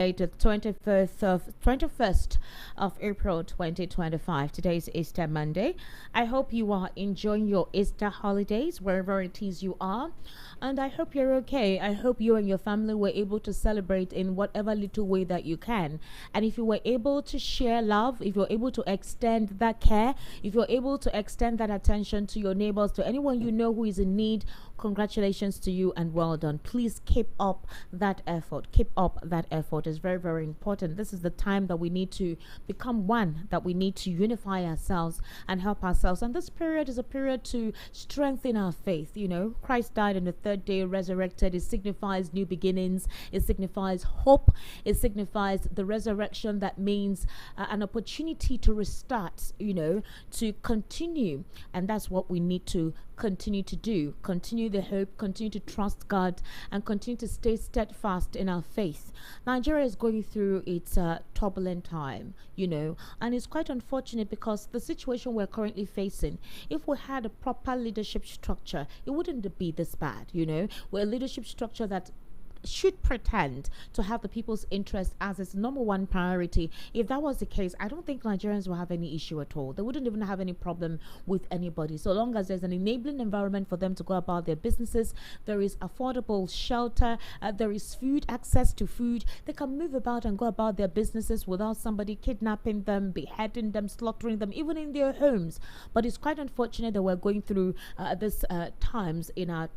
The 21st of April 2025. Today is Easter Monday. I hope you are enjoying your Easter holidays wherever it is you are. And I hope you're okay. I hope you and your family were able to celebrate in whatever little way that you can. And if you were able to share love, if you're able to extend that care, if you're able to extend that attention to your neighbors, to anyone you know who is in need, congratulations to you and well done. Please keep up that effort. Keep up that effort. It's very, very important. This is the time that we need to become one, that we need to unify ourselves and help ourselves. And this period is a period to strengthen our faith. You know, Christ died on the third day, resurrected. It signifies new beginnings. It signifies hope. It signifies the resurrection. That means an opportunity to restart, you know, to continue. And that's what we need to continue to do. Continue the hope, continue to trust God, and continue to stay steadfast in our faith. Nigeria is going through its turbulent time, you know, and it's quite unfortunate because the situation we're currently facing, if we had a proper leadership structure, it wouldn't be this bad, you know. We're a leadership structure that should pretend to have the people's interest as its number one priority. If that was the case, I don't think Nigerians will have any issue at all. They wouldn't even have any problem with anybody. So long as there's an enabling environment for them to go about their businesses, there is affordable shelter, there is food, access to food, they can move about and go about their businesses without somebody kidnapping them, beheading them, slaughtering them, even in their homes. But it's quite unfortunate that we're going through this times in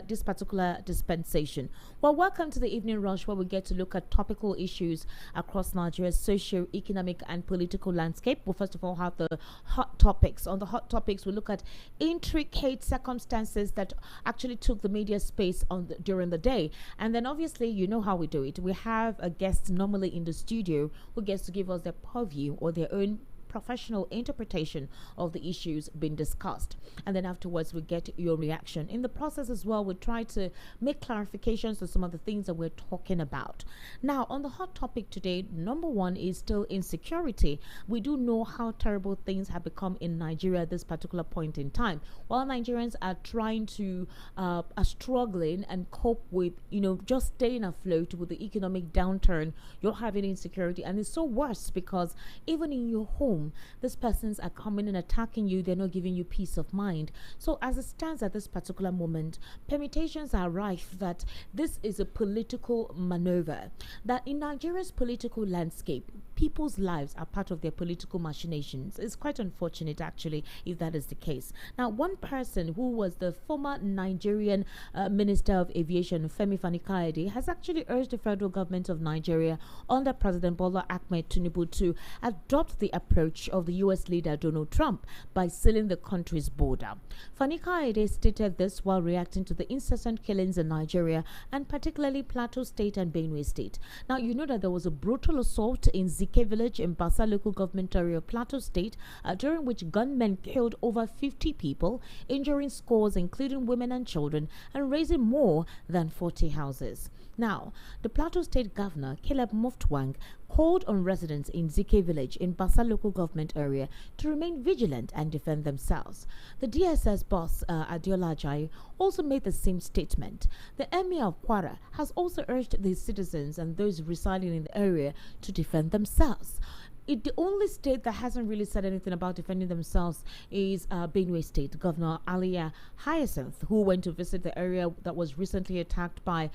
this particular dispensation. Well, welcome to the Evening Rush, where we get to look at topical issues across Nigeria's socio-economic and political landscape. We'll first of all have the hot topics. On the hot topics, we look at intricate circumstances that actually took the media space during the day. And then obviously, you know how we do it. We have a guest normally in the studio who gets to give us their purview or their own professional interpretation of the issues being discussed, and then afterwards we get your reaction. In the process as well, we try to make clarifications to some of the things that we're talking about. Now, on the hot topic today, number one is still insecurity. We do know how terrible things have become in Nigeria at this particular point in time. While Nigerians are trying to are struggling and cope with, you know, just staying afloat with the economic downturn, you're having insecurity, and it's so worse because even in your home, these persons are coming and attacking you. They're not giving you peace of mind. So as it stands at this particular moment, permutations are rife that this is a political maneuver, that in Nigeria's political landscape, people's lives are part of their political machinations. It's quite unfortunate, actually, if that is the case. Now, one person who was the former Nigerian Minister of Aviation, Femi Fani-Kayode, has actually urged the federal government of Nigeria under President Bola Ahmed Tinubu to adopt the approach of the U.S. leader Donald Trump by sealing the country's border. Fani-Kayode stated this while reacting to the incessant killings in Nigeria, and particularly Plateau State and Benue State. Now, you know that there was a brutal assault in Zike village in Basa local government area of Plateau State, during which gunmen killed over 50 people, injuring scores, including women and children, and razing more than 40 houses. Now, the Plateau State Governor, Caleb Muftwang, called on residents in Zike village in Basa local government area to remain vigilant and defend themselves. The DSS boss, Adiola Ajayi, also made the same statement. The Emir of Kwara has also urged the citizens and those residing in the area to defend themselves. The only state that hasn't really said anything about defending themselves is Benue State. Governor Alia Hyacinth, who went to visit the area that was recently attacked by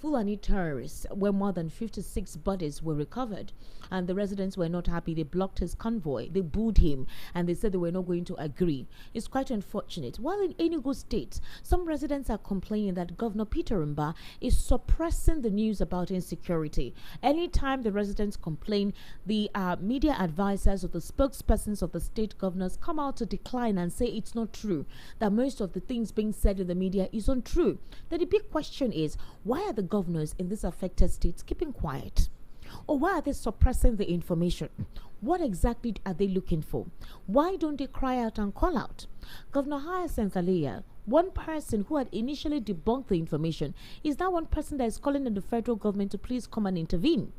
Fulani terrorists, where more than 56 bodies were recovered. And the residents were not happy. They blocked his convoy. They booed him, and they said they were not going to agree. It's quite unfortunate. While in Enugu State, some residents are complaining that Governor Peter Mba is suppressing the news about insecurity. Anytime the residents complain, the media advisors or the spokespersons of the state governors come out to decline and say it's not true, that most of the things being said in the media is untrue. Then the big question is, why are the governors in these affected states keeping quiet? Or why are they suppressing the information? What exactly are they looking for? Why don't they cry out and call out? Governor Hyacinth Alia, one person who had initially debunked the information, is now one person that is calling on the federal government to please come and intervene.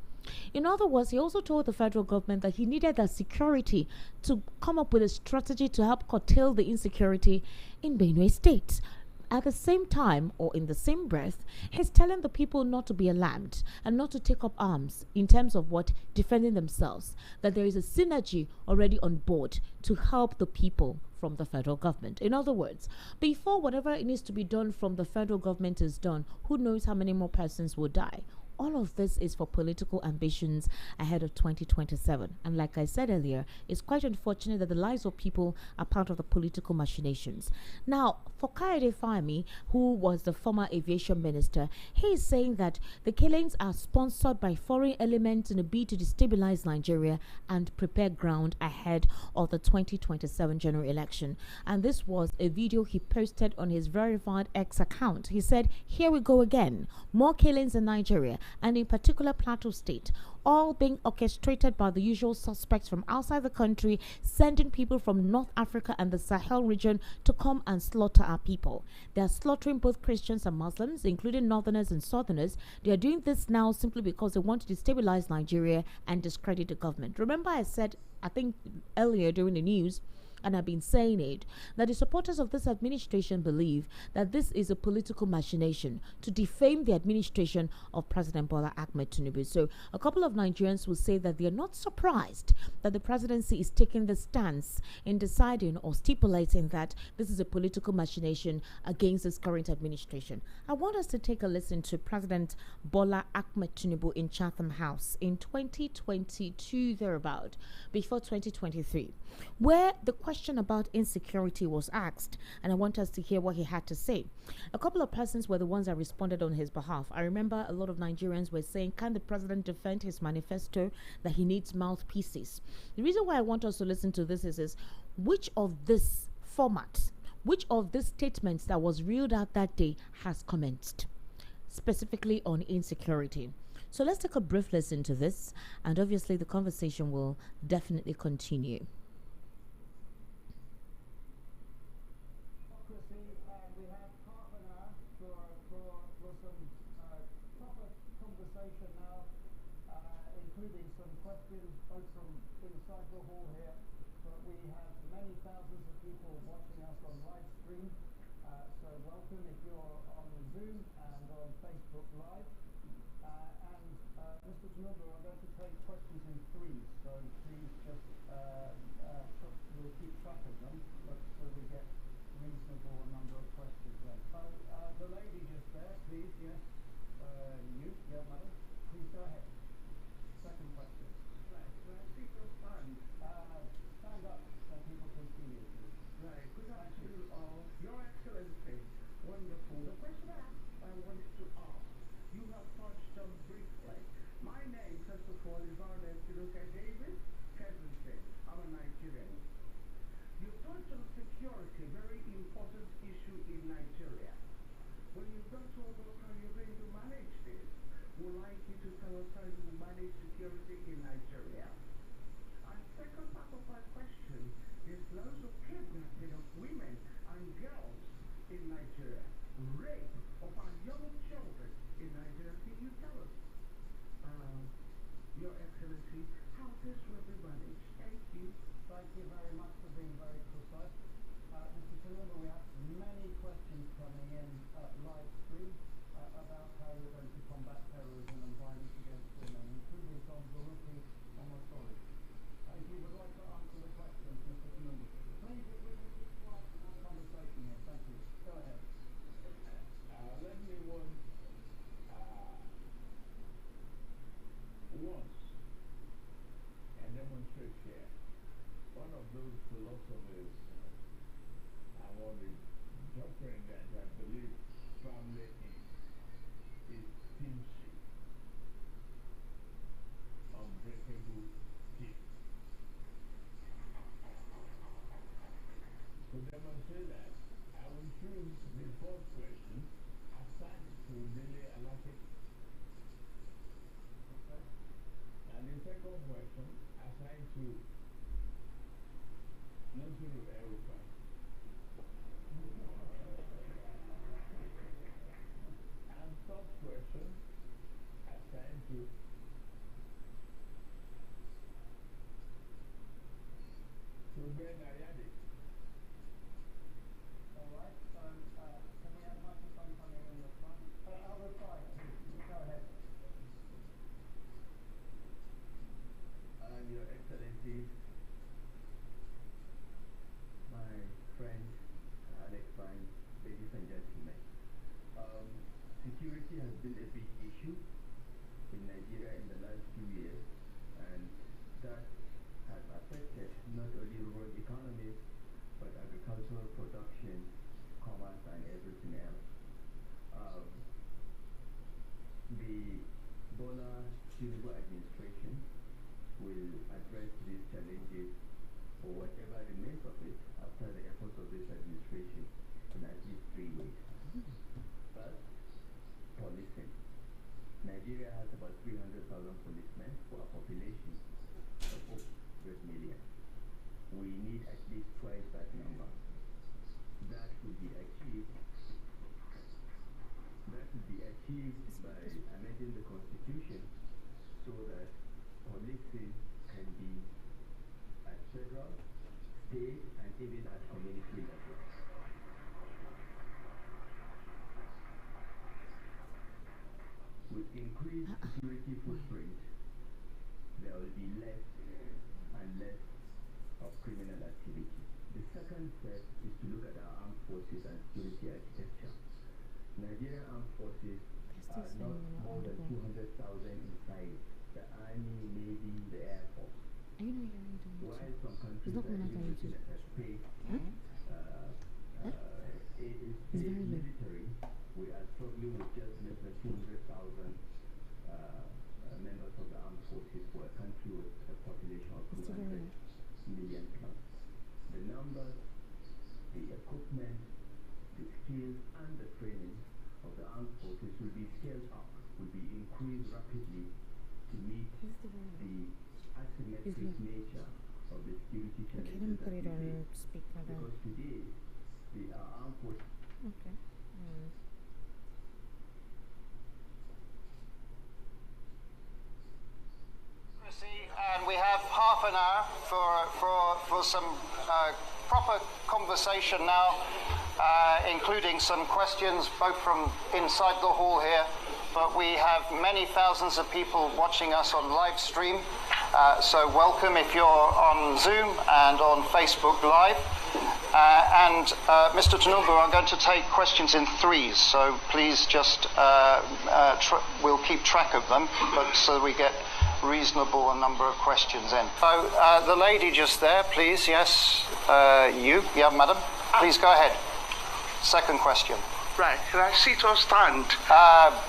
In other words, he also told the federal government that he needed the security to come up with a strategy to help curtail the insecurity in Benue State. At the same time, or in the same breath, he's telling the people not to be alarmed and not to take up arms in terms of what defending themselves, that there is a synergy already on board to help the people from the federal government. In other words, before whatever it needs to be done from the federal government is done, who knows how many more persons will die. All of this is for political ambitions ahead of 2027. And like I said earlier, it's quite unfortunate that the lives of people are part of the political machinations. Now, for Kayode Fahmi, who was the former aviation minister, he is saying that the killings are sponsored by foreign elements in a bid to destabilize Nigeria and prepare ground ahead of the 2027 general election. And this was a video he posted on his verified X account. He said, "Here we go again. More killings in Nigeria, and in particular Plateau State, all being orchestrated by the usual suspects from outside the country, sending people from North Africa and the Sahel region to come and slaughter our people. They are slaughtering both Christians and Muslims, including Northerners and Southerners. They are doing this now simply because they want to destabilize Nigeria and discredit the government." Remember I said, I think earlier during the news, and I've been saying it, that the supporters of this administration believe that this is a political machination to defame the administration of President Bola Ahmed Tinubu. So a couple of Nigerians will say that they are not surprised that the presidency is taking the stance in deciding or stipulating that this is a political machination against this current administration. I want us to take a listen to President Bola Ahmed Tinubu in Chatham House in 2022 thereabout, before 2023, where the question about insecurity was asked, and I want us to hear what he had to say. A couple of persons were the ones that responded on his behalf. I remember a lot of Nigerians were saying, can the president defend his manifesto that he needs mouthpieces? The reason why I want us to listen to this is which of this format, which of these statements that was reeled out that day has commenced, specifically on insecurity. So let's take a brief listen to this, and obviously the conversation will definitely continue. Including some questions both from inside the hall here, but we have many thousands of people watching us on live stream. So welcome if you're on Zoom and on Facebook Live. Mr. Tinubu, I'm going to take questions in threes, so please just we'll keep track of them, but so we get reasonable number of questions then. The lady just there, please, yes. Madam, please go ahead. Second question. Right. Can I speak or stand? Stand up so people can see you. Right. Good afternoon, all. Your Excellency, wonderful. The question I wanted to ask, you have touched on briefly. My name, first of all, is Arnold David Kevin. I'm a Nigerian. You touched on security, very important issue in Nigeria. When you don't talk about how you're going to manage this, would like you to tell us how you will manage security in Nigeria. And second part of my question is loads of kidnapping of women and girls in Nigeria, rape of our young children in Nigeria. Can you tell us, Your Excellency, how this will be managed? Thank you. Thank you very much for being very precise. Mr. Tinubu, we have many questions coming in live stream about how you're going to combat terrorism and violence against women, including from Burundi and Omoyele. If you would like to answer the questions, Mr. Tinubu, please we will keep quiet and have conversation here. Thank you. Go ahead. Let me once and demonstrate here. One of those philosophers I want to doctrine that I believe family is kinship, unbreakable teeth. To demonstrate that, I will choose the first question assigned to Dele Alake. Okay. And the second question assigned to Nasiru El-Rufai. And third question assigned to Ben Ayade. All right. So can we insecurity has been a big issue in Nigeria in the last 2 years, and that has affected not only rural economies, but agricultural production, commerce, and everything else. The Bola Tinubu administration will address these challenges, or whatever remains of it, after the efforts of this administration in at least 3 ways. First, policing. Nigeria has about 300,000 policemen for a population of 400 million. We need at least twice that number. That could be achieved by amending the constitution so that policing can be at federal, state, and even at community level. With increased security footprint, there will be less and less of criminal activity. The second step is to look at our armed forces and security architecture. Nigerian armed forces are not more than 200,000 inside the Army, Navy, the Air Force. While some countries are even looking at a space military, we are struggling with just less than 200,000 members of the armed forces for a country with a population of 200 million plus. The numbers, the equipment, the skills, and the training of the armed forces will be scaled up, will be increased rapidly to meet the asymmetric nature of the security challenges that we face. Because today, the armed forces... Okay. And we have half an hour for some proper conversation now, including some questions both from inside the hall here, but we have many thousands of people watching us on live stream, so welcome if you're on Zoom and on Facebook Live. Mr. Tinubu, I'm going to take questions in threes, so please just, we'll keep track of them, but so we get reasonable number of questions in. So the lady just there, please, yes, yeah, madam, please go ahead. Second question. Right, can I sit or stand?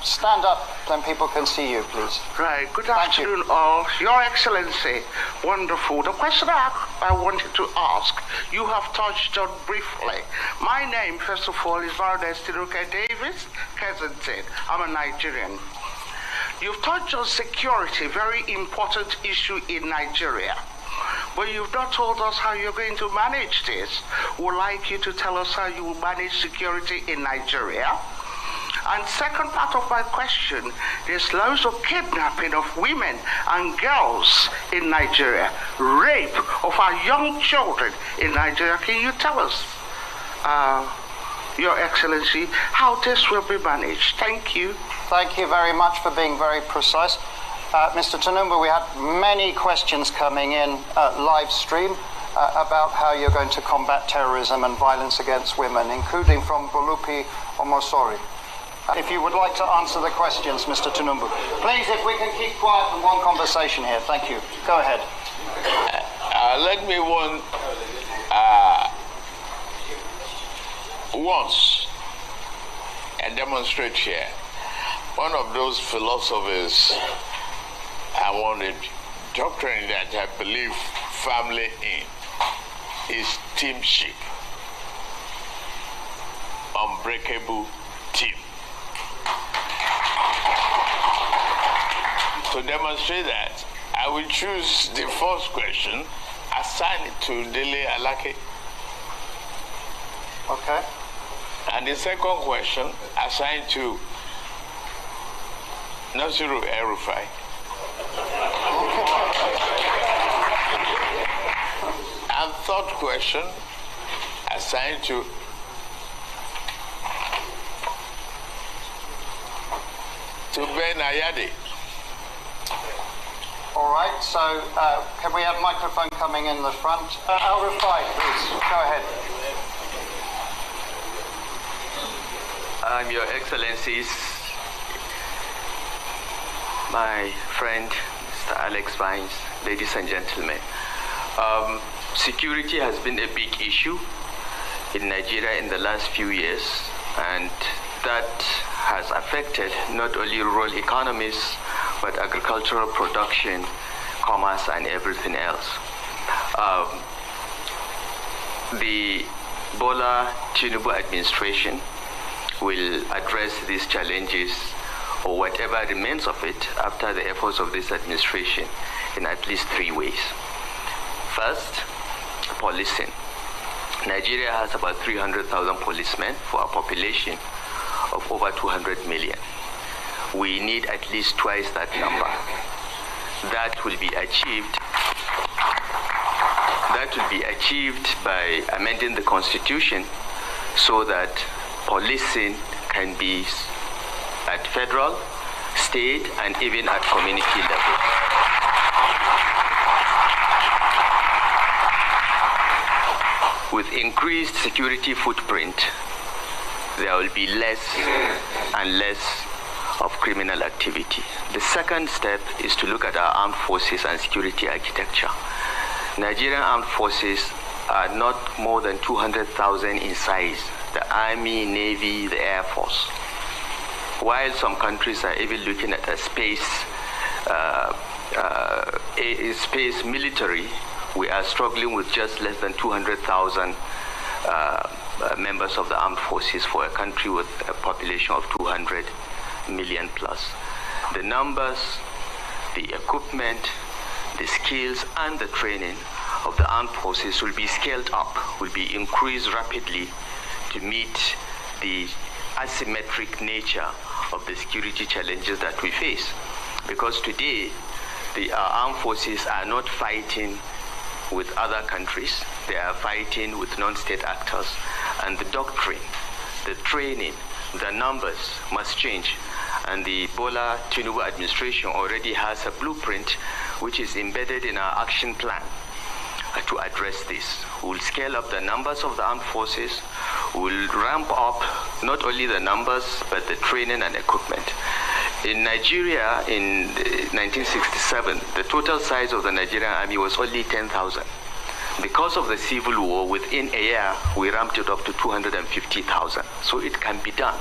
Stand up, then people can see you, please. Right, good afternoon all. Your Excellency, wonderful. The question I wanted to ask, you have touched on briefly. My name, first of all, is Baroness Tinubu Davis Kensington. I'm a Nigerian. You've touched on security, very important issue in Nigeria. But you've not told us how you're going to manage this. We'd like you to tell us how you will manage security in Nigeria. And second part of my question, there's loads of kidnapping of women and girls in Nigeria, rape of our young children in Nigeria. Can you tell us, Your Excellency, how this will be managed? Thank you. Thank you very much for being very precise. Mr. Tinubu, we had many questions coming in live stream about how you're going to combat terrorism and violence against women, including from Bolupi Omosori. If you would like to answer the questions, Mr. Tinubu. Please, if we can keep quiet and one conversation here. Thank you. Go ahead. Let me once and demonstrate here. One of those philosophers I wanted doctrine that I believe firmly in is teamship, unbreakable team. To demonstrate that, I will choose the first question, assign it to Dele Alake. Okay. And the second question, assign to Nasiru El-Rufai. And third question, assigned to Ben Ayade. All right, so can we have microphone coming in the front? El-Rufai, please, go ahead. Your Excellencies, my friend, Mr. Alex Vines, ladies and gentlemen. Security has been a big issue in Nigeria in the last few years, and that has affected not only rural economies, but agricultural production, commerce, and everything else. The Bola Tinubu administration will address these challenges, or whatever remains of it, after the efforts of this administration in at least 3 ways. First, policing. Nigeria has about 300,000 policemen for a population of over 200 million. We need at least twice that number. That will be achieved by amending the constitution so that policing can be at federal, state, and even at community level. With increased security footprint, there will be less and less of criminal activity. The second step is to look at our armed forces and security architecture. Nigerian armed forces are not more than 200,000 in size, the Army, Navy, the Air Force. While some countries are even looking at a space military, we are struggling with just less than 200,000 members of the armed forces for a country with a population of 200 million plus. The numbers, the equipment, the skills, and the training of the armed forces will be scaled up, will be increased rapidly to meet the asymmetric nature of the security challenges that we face. Because today, the armed forces are not fighting with other countries, they are fighting with non-state actors, and the doctrine, the training, the numbers must change. And the Bola Tinubu administration already has a blueprint which is embedded in our action plan to address this. We'll scale up the numbers of the armed forces, we'll ramp up not only the numbers, but the training and equipment. In Nigeria, in 1967, the total size of the Nigerian army was only 10,000. Because of the civil war, within a year, we ramped it up to 250,000. So it can be done.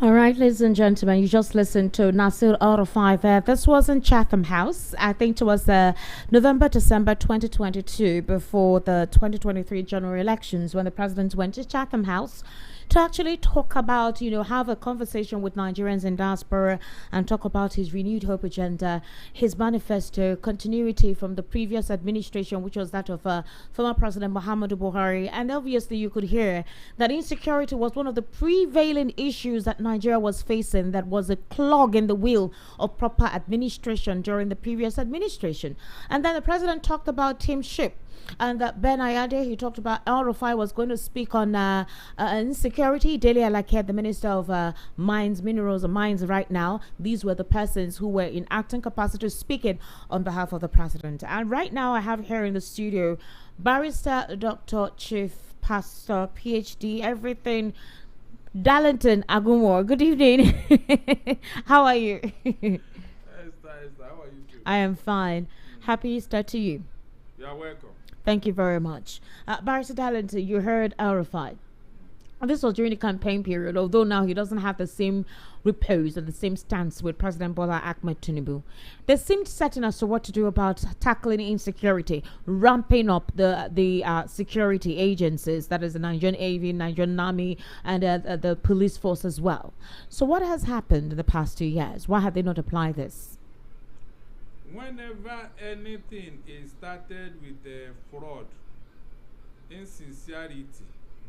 All right, ladies and gentlemen, you just listened to Nasir Al-Rufai. This was in Chatham House. I think it was November, December 2022, before the 2023 general elections, when the president went to Chatham House to actually talk about, have a conversation with Nigerians in diaspora and talk about his renewed hope agenda, his manifesto, continuity from the previous administration, which was that of former President Muhammadu Buhari. And obviously, you could hear that insecurity was one of the prevailing issues that Nigeria was facing, that was a clog in the wheel of proper administration during the previous administration. And then the president talked about teamship. And Ben Ayade, he talked about El-Rufai was going to speak on insecurity. Dele Alake, the Minister of Mines, Minerals and Mines right now. These were the persons who were in acting capacity speaking on behalf of the president. And right now I have here in the studio Barrister Dr. Chief Pastor, PhD, everything, Darlington Agumor. Good evening. How are you? Esther, how are you too? I am fine. Happy Easter to you. You are welcome. Thank you very much. Barrister Darlington, you heard El-Rufai. This was during the campaign period, although now he doesn't have the same repose and the same stance with President Bola Ahmed Tinubu. They seemed certain as to what to do about tackling insecurity, ramping up the security agencies, that is the Nigerian Navy, Nigerian Army, and the police force as well. So what has happened in the past 2 years? Why have they not applied this? Whenever anything is started with fraud, insincerity,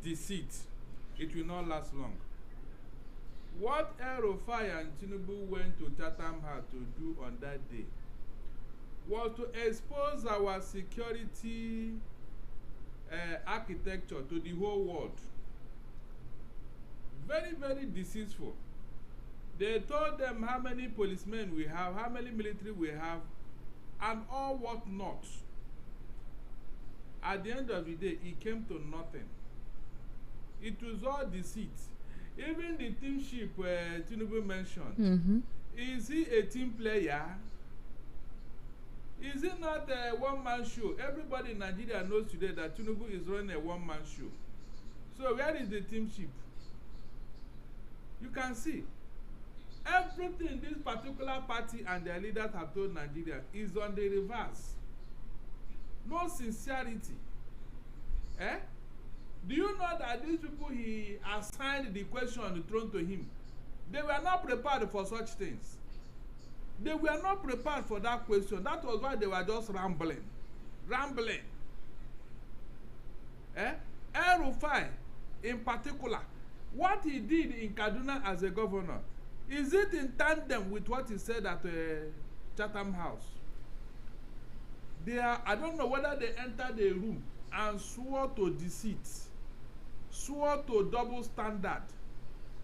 deceit, it will not last long. What El-Rufai and Tinubu went to Chatham had to do on that day was to expose our security architecture to the whole world. Very, very deceitful. They told them how many policemen we have, how many military we have, and all what not. At the end of the day, it came to nothing. It was all deceit. Even the teamship Tinubu mentioned, Mm-hmm. is he a team player? Is it not a one-man show? Everybody in Nigeria knows today that Tinubu is running a one-man show. So where is the teamship? You can see everything this particular party and their leaders have told Nigeria is on the reverse. No sincerity. Eh? Do you know that these people he assigned the question thrown to him, they were not prepared for such things. They were not prepared for that question. That was why they were just rambling. Eh? El-Rufai, in particular, what he did in Kaduna as a governor, is it in tandem with what he said at Chatham House? I don't know whether they entered the room and swore to deceit, swore to double standard,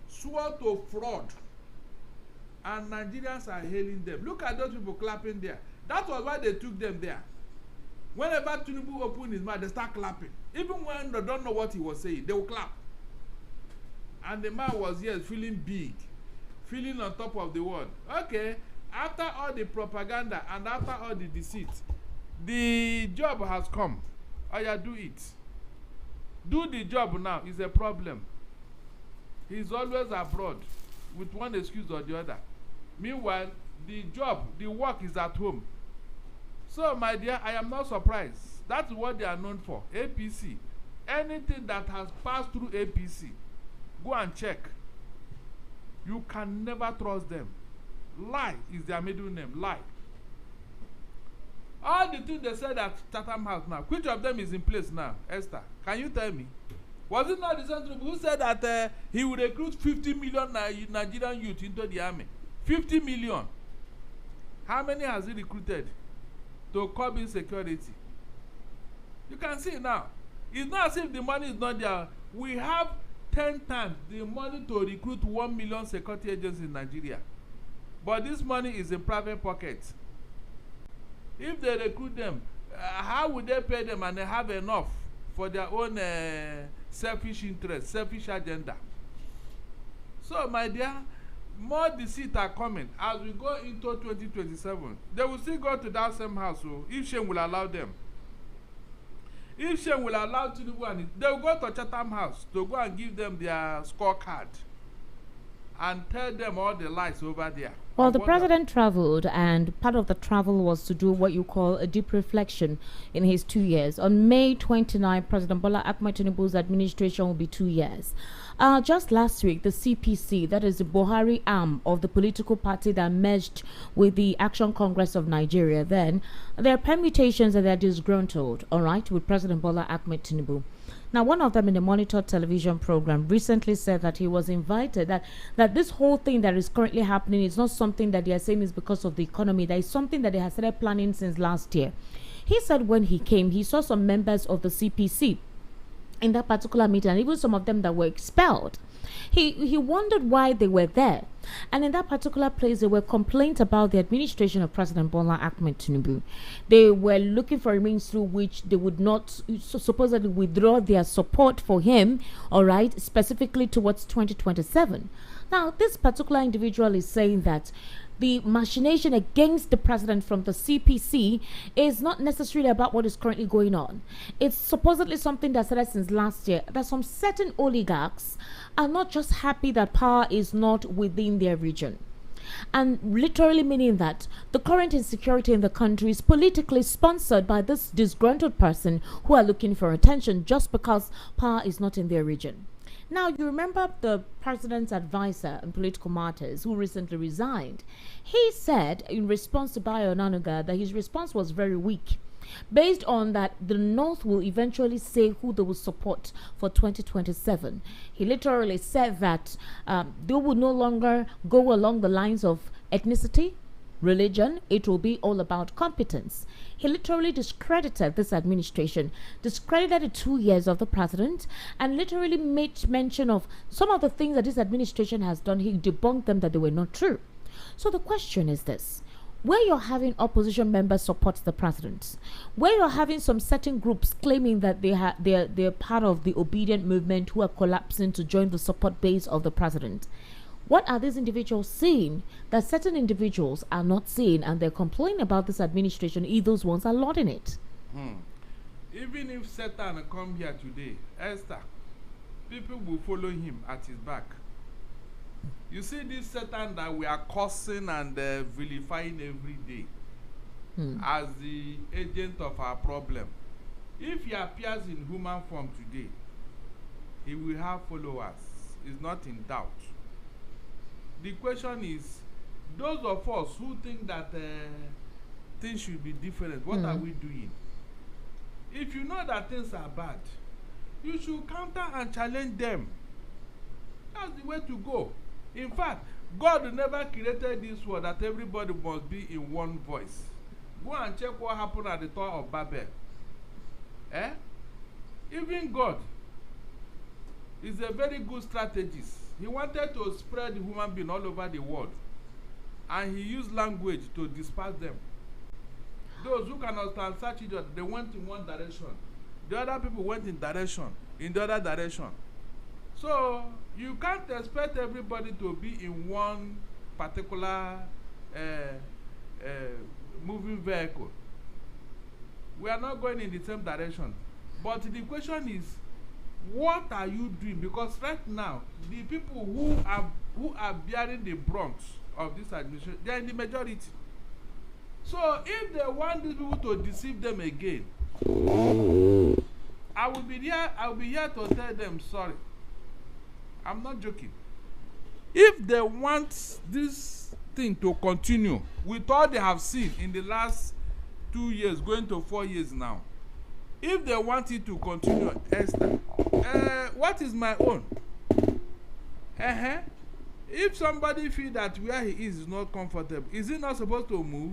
swore to fraud. And Nigerians are hailing them. Look at those people clapping there. That was why they took them there. Whenever Tinubu opened his mouth, they start clapping. Even when they don't know what he was saying, they will clap. And the man was here feeling big, feeling on top of the world. Okay, after all the propaganda and after all the deceit, the job has come. Oya, do it. Do the job now. It's a problem. He's always abroad with one excuse or the other. Meanwhile, the job, the work is at home. So, my dear, I am not surprised. That's what they are known for. APC. Anything that has passed through APC, go and check. You can never trust them. Lie is their middle name. Lie. All the things they said at Chatham House now, which of them is in place now? Esther, can you tell me? Was it not the Central who said that he would recruit 50 million Nigerian youth into the army? 50 million. How many has he recruited to curb insecurity? You can see now. It's not as if the money is not there. We have 10 times the money to recruit 1 million security agents in Nigeria. But this money is in private pockets. If they recruit them, how would they pay them and they have enough for their own selfish interest, selfish agenda? So, my dear, more deceit are coming as we go into 2027. They will still go to that same house, so if shame will allow them. If shame will allow Tinubu and they will go to Chatham House to go and give them their scorecard and tell them all the lies over there. Well, the president traveled, and part of the travel was to do what you call a deep reflection in his 2 years. On May 29, President Bola Ahmed Tinubu's administration will be 2 years. Just last week, the CPC, that is the Buhari arm of the political party that merged with the Action Congress of Nigeria, then there are permutations and they're disgruntled, all right, with President Bola Ahmed Tinubu. Now, one of them in the Monitor television program recently said that he was invited, that this whole thing that is currently happening is not something that they are saying is because of the economy. That is something that they have started planning since last year. He said when he came, he saw some members of the CPC in that particular meeting, and even some of them that were expelled. He wondered why they were there. And in that particular place, there were complaints about the administration of President Bola Ahmed Tinubu. They were looking for a means through which they would not supposedly withdraw their support for him, all right, specifically towards 2027. Now, this particular individual is saying that the machination against the president from the CPC is not necessarily about what is currently going on. It's supposedly something that started since last year, that some certain oligarchs are not just happy that power is not within their region. And literally meaning that the current insecurity in the country is politically sponsored by this disgruntled person who are looking for attention just because power is not in their region. Now, you remember the president's advisor on political matters who recently resigned. He said in response to Bayo Onanuga that his response was very weak, based on that the North will eventually say who they will support for 2027. He literally said that they will no longer go along the lines of ethnicity, religion. It will be all about competence. He literally discredited this administration, discredited the 2 years of the president, and literally made mention of some of the things that this administration has done. He debunked them that they were not true. So the question is this: where you're having opposition members support the president, where you're having some certain groups claiming that they're part of the obedient movement who are collapsing to join the support base of the president. What are these individuals seeing that certain individuals are not seeing, and they're complaining about this administration if those ones are lauding it? Even if Satan come here today, Esther, people will follow him at his back. You see this Satan that we are cursing and vilifying every day as the agent of our problem. If he appears in human form today, he will have followers. It's not in doubt. The question is, those of us who think that things should be different, what are we doing? If you know that things are bad, you should counter and challenge them. That's the way to go. In fact, God never created this world that everybody must be in one voice. Go and check what happened at the Tower of Babel. Even God is a very good strategist. He wanted to spread the human being all over the world, and he used language to disperse them. Those who cannot search each other, they went in one direction. The other people went in the other direction. So you can't expect everybody to be in one particular moving vehicle. We are not going in the same direction. But the question is, what are you doing? Because right now, the people who are bearing the brunt of this administration, they are in the majority. So if they want these people to deceive them again, I will be here to tell them sorry. I'm not joking. If they want this thing to continue with all they have seen in the last 2 years, going to 4 years now, if they want it to continue, Esther, what is my own? If somebody feel that where he is not comfortable, is he not supposed to move?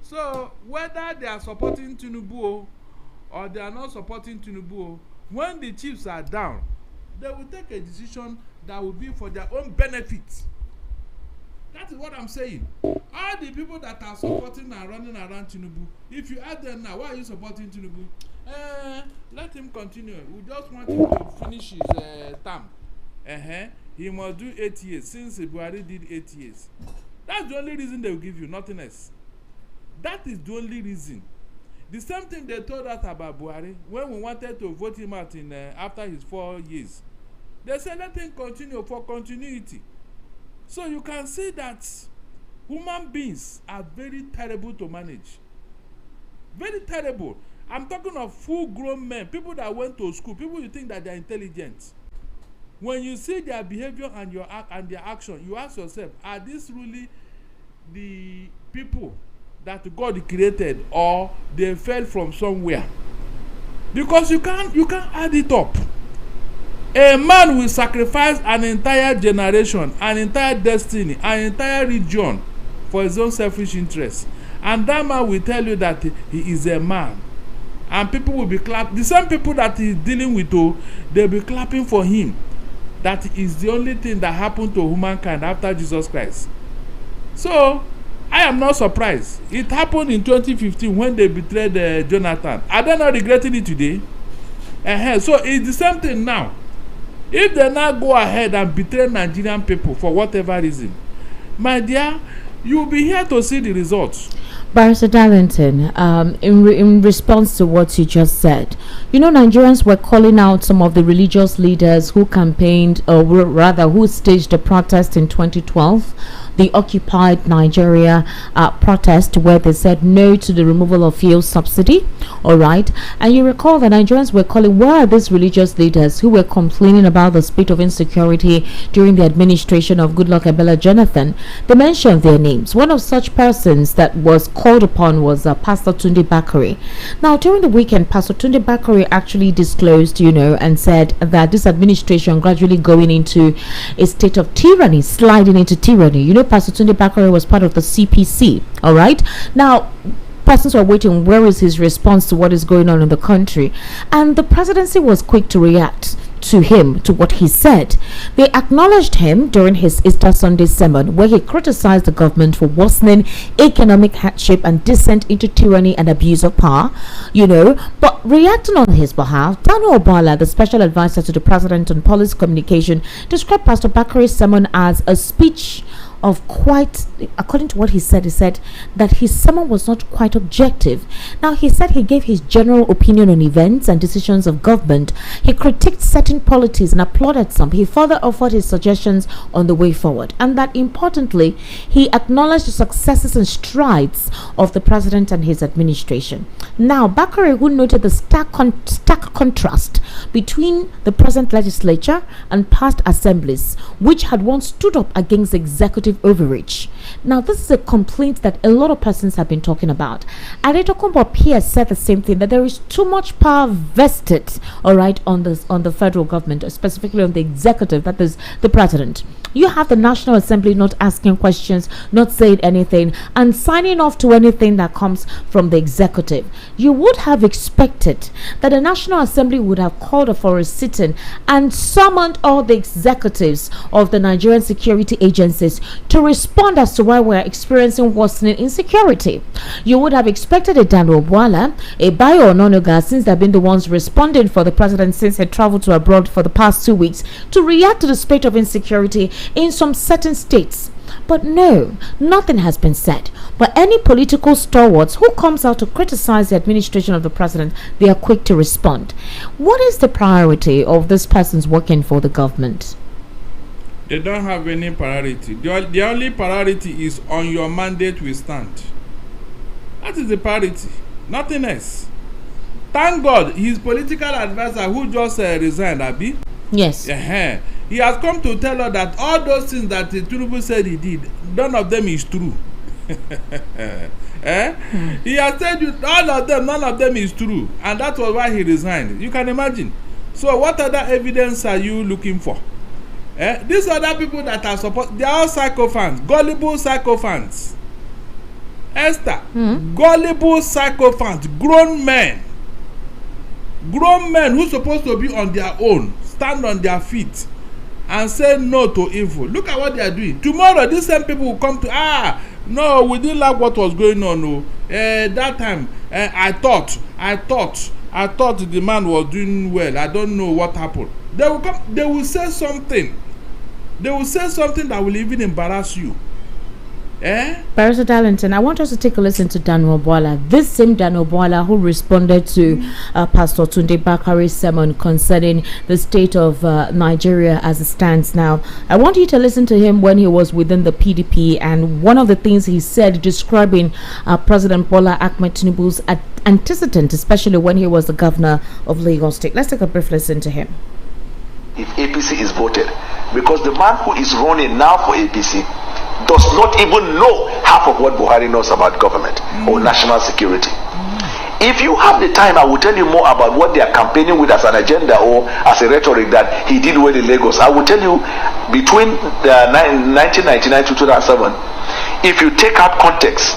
So whether they are supporting Tinubu or they are not supporting Tinubu, when the chiefs are down, they will take a decision that will be for their own benefit. That is what I'm saying. All the people that are supporting and running around Tinubu, if you ask them now, why are you supporting Tinubu? Let him continue. We just want him to finish his term. He must do 8 years, since Buhari did 8 years. That's the only reason they will give you, nothing else. That is the only reason. The same thing they told us about Buhari when we wanted to vote him out in after his 4 years. They said let him continue for continuity. So you can see that human beings are very terrible to manage. Very terrible. I'm talking of full-grown men, people that went to school, people you think that they are intelligent. When you see their behavior and their action, you ask yourself, are these really the people that God created, or they fell from somewhere? Because you can't add it up. A man will sacrifice an entire generation, an entire destiny, an entire region for his own selfish interest, and that man will tell you that he is a man, and people will be clapping. The same people that he is dealing with, they'll be clapping for him. That is the only thing that happened to humankind after Jesus Christ. So I am not surprised. It happened in 2015 when they betrayed Jonathan. Are they not regretting it today? So it's the same thing now. If they now go ahead and betray Nigerian people for whatever reason, my dear, you will be here to see the results. Barrister Darlington, in response to what you just said, you know, Nigerians were calling out some of the religious leaders who campaigned, or rather who staged a protest in 2012, the Occupied Nigeria protest, where they said no to the removal of fuel subsidy. All right. And you recall that Nigerians were calling, where are these religious leaders who were complaining about the spate of insecurity during the administration of Goodluck Ebele Jonathan? They mentioned their names. One of such persons that was called upon was Pastor Tunde Bakare. Now, during the weekend, Pastor Tunde Bakare actually disclosed, and said that this administration gradually going into a state of tyranny, sliding into tyranny. Pastor Tunde Bakare was part of the CPC. All right. Now, persons were waiting, where is his response to what is going on in the country? And the presidency was quick to react. to him, to what he said. They acknowledged him during his Easter Sunday sermon, where he criticized the government for worsening economic hardship and descent into tyranny and abuse of power, But reacting on his behalf, Daniel Obala, the special advisor to the president on policy communication, described Pastor Bakare's sermon as a speech of quite, according to what he said that his sermon was not quite objective. Now, he said he gave his general opinion on events and decisions of government. He critiqued certain policies and applauded some. He further offered his suggestions on the way forward, and that importantly, he acknowledged the successes and strides of the president and his administration. Now, Bakare, who noted the stark contrast between the present legislature and past assemblies, which had once stood up against executive overreach. Now, this is a complaint that a lot of persons have been talking about. And Okonkwo Pierce said the same thing, that there is too much power vested, on the federal government, specifically on the executive, that is the president. You have the National Assembly not asking questions, not saying anything, and signing off to anything that comes from the executive. You would have expected that the National Assembly would have called for a sit-in and summoned all the executives of the Nigerian security agencies to respond as to why we're experiencing worsening insecurity. You would have expected a Daniel Obala, a Bayo Ononuga, since they've been the ones responding for the president since he traveled to abroad for the past 2 weeks, to react to the spate of insecurity in some certain states. But no, nothing has been said. But any political stalwarts who comes out to criticize the administration of the president, they are quick to respond. What is the priority of this persons working for the government? They don't have any priority. The only priority is on your mandate we stand. That is the priority. Nothing else. Thank God, his political advisor who just resigned, Abi. Yes. He has come to tell us that all those things that Tinubu said he did, none of them is true. He has said all of them, none of them is true. And that was why he resigned. You can imagine. So what other evidence are you looking for? These other people that are supposed, they are all sycophants, gullible sycophants. Esther, gullible sycophants, grown men who are supposed to be on their own, stand on their feet and say no to evil. Look at what they are doing. Tomorrow, these same people will come to, no, we didn't like what was going on. No. That time, I thought the man was doing well. I don't know what happened. They will come, they will say something. They will say something that will even embarrass you. Barrister Darlington, I want us to take a listen to Daniel Obala. This same Daniel Obala who responded to Pastor Tunde Bakare's sermon concerning the state of Nigeria as it stands now. I want you to listen to him when he was within the PDP, and one of the things he said describing President Bola Ahmed Tinubu's antecedent, especially when he was the governor of Lagos State. Let's take a brief listen to him. If APC is voted, because the man who is running now for APC does not even know half of what Buhari knows about government or national security. If you have the time, I will tell you more about what they are campaigning with as an agenda or as a rhetoric that he did well in Lagos. I will tell you, between 1999 to 2007, if you take out context,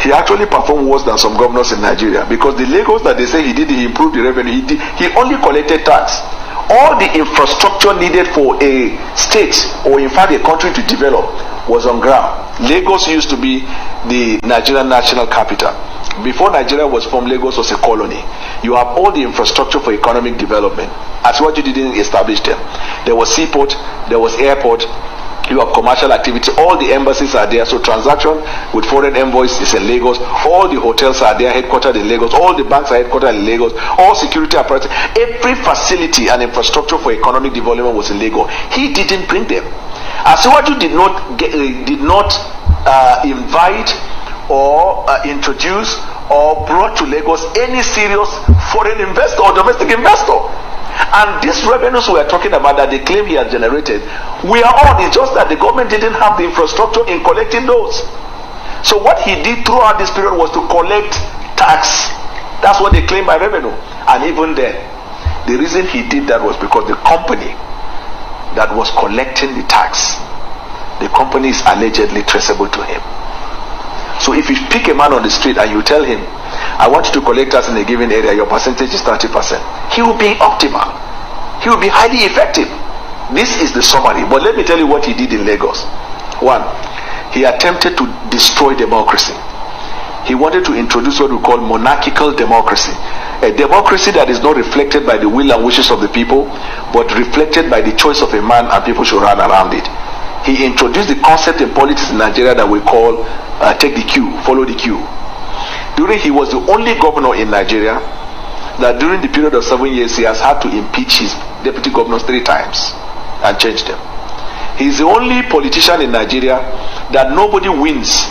he actually performed worse than some governors in Nigeria, because the Lagos that they say he did, he improved the revenue, he only collected tax. All the infrastructure needed for a state or in fact a country to develop was on ground. Lagos used to be the Nigerian national capital. Before Nigeria was formed, Lagos was a colony. You have all the infrastructure for economic development. As what you didn't establish them. There was seaport, there was airport, you have commercial activity, all the embassies are there, so transaction with foreign envoys is in Lagos, all the hotels are there, headquartered in Lagos, all the banks are headquartered in Lagos, all security apparatus, every facility and infrastructure for economic development was in Lagos. He didn't bring them. Asiwaju did not invite or introduce or brought to Lagos any serious foreign investor or domestic investor. And these revenues we are talking about that they claim he has generated, we are on. It's just that the government didn't have the infrastructure in collecting those. So what he did throughout this period was to collect tax. That's what they claim by revenue. And even then, the reason he did that was because the company that was collecting the tax, the company is allegedly traceable to him. So if you pick a man on the street and you tell him, I want you to collect us in a given area, your percentage is 30%, he will be optimal. he will be highly effective. This is the summary. But let me tell you what he did in Lagos. One, he attempted to destroy democracy. He wanted to introduce what we call monarchical democracy, a democracy that is not reflected by the will and wishes of the people, but reflected by the choice of a man, and people should run around it. He introduced the concept in politics in Nigeria that we call take the queue, follow the queue. He was the only governor in Nigeria that during the period of 7 years he has had to impeach his deputy governors 3 times and change them. He's the only politician in Nigeria that nobody wins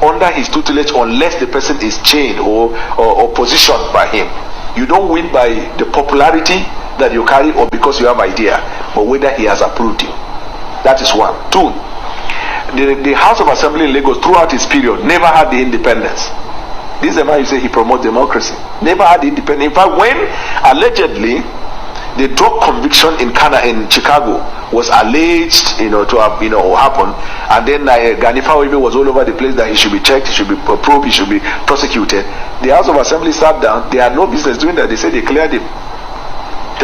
under his tutelage unless the person is chained or positioned by him. You don't win by the popularity that you carry or because you have idea, but whether he has approved you. That is one. Two, the House of Assembly in Lagos throughout his period never had the independence. This is the man you say he promotes democracy. Never had the independence. In fact, when allegedly the drug conviction in Chicago was alleged, to have, happened, and then Ganifa was all over the place that he should be checked, he should be probed, he should be prosecuted. The House of Assembly sat down. They had no business doing that. They said they cleared him.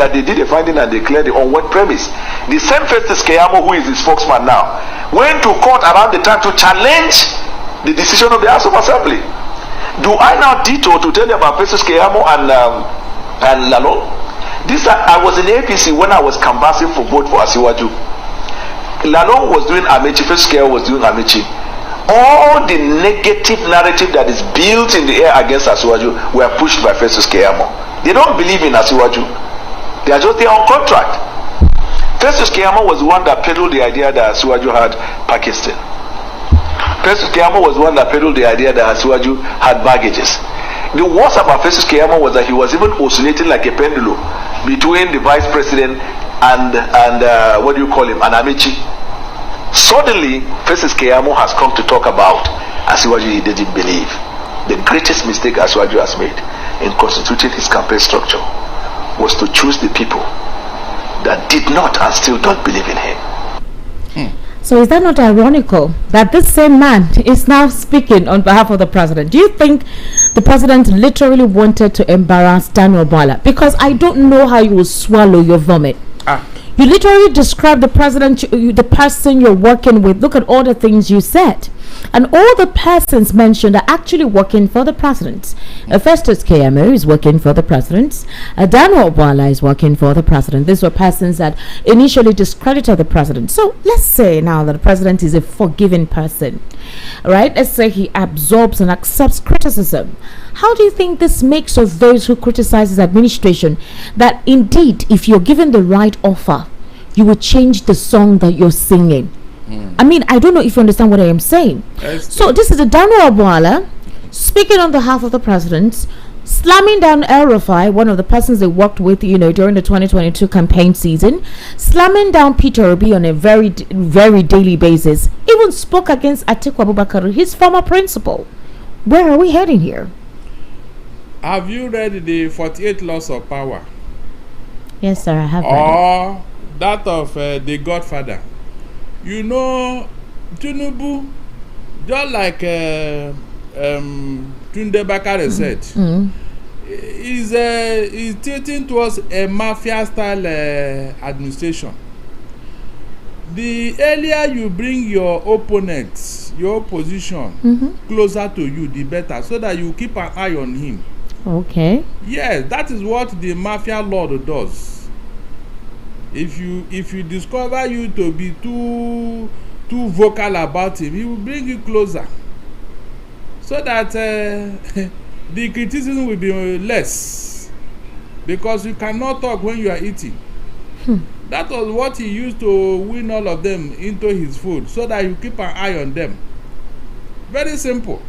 That they did a finding and they cleared it. On what premise? The same Festus Keyamo, who is the spokesman now, went to court around the time to challenge the decision of the House of Assembly. Do I now detour to tell you about Festus Keyamo and Lalong? I was in APC when I was canvassing for vote for Asiwaju. Lalong was doing Amechi, Festus Keyamo was doing Amechi. All the negative narrative that is built in the air against Asiwaju were pushed by Festus Keyamo. They don't believe in Asiwaju. They are just there on contract. Festus Keyamo was the one that peddled the idea that Asiwaju had Pakistan. Festus Keyamo was the one that peddled the idea that Asiwaju had baggages. The worst about Festus Keyamo was that he was even oscillating like a pendulum between the vice president and and Amechi. Suddenly, Festus Keyamo has come to talk about Asiwaju he didn't believe. The greatest mistake Asiwaju has made in constituting his campaign structure was to choose the people that did not and still don't believe in him. So is that not ironical that this same man is now speaking on behalf of the president? Do you think the president literally wanted to embarrass Daniel Omoyele? Because I don't know how you will swallow your vomit. You literally described the president, the person you're working with. Look at all the things you said. And all the persons mentioned are actually working for the president. Festus Keyamo is working for the president. Daniel Omoyele is working for the president. These were persons that initially discredited the president. So let's say now that the president is a forgiving person, right? Let's say he absorbs and accepts criticism. How do you think this makes of those who criticize his administration that indeed, if you're given the right offer, you will change the song that you're singing? I mean, I don't know if you understand what I am saying. So this is the Daniel Omoyele speaking on behalf of the president, slamming down El-Rufai, one of the persons they worked with, during the 2022 campaign season, slamming down Peter Obi on a very, very daily basis. Even spoke against Atiku Abubakar, his former principal. Where are we heading here? Have you read the 48 Laws of Power? Yes, sir, I have read it. Or that of the Godfather. Tinubu, just like Tunde Bakare said, is tilting towards a mafia-style administration. The earlier you bring your opponents, your opposition, closer to you, the better, so that you keep an eye on him. Okay. Yes, that is what the mafia lord does. If you discover you to be too vocal about him, he will bring you closer, so that the criticism will be less, because you cannot talk when you are eating. That was what he used to win all of them into his fold, so that you keep an eye on them. Very simple.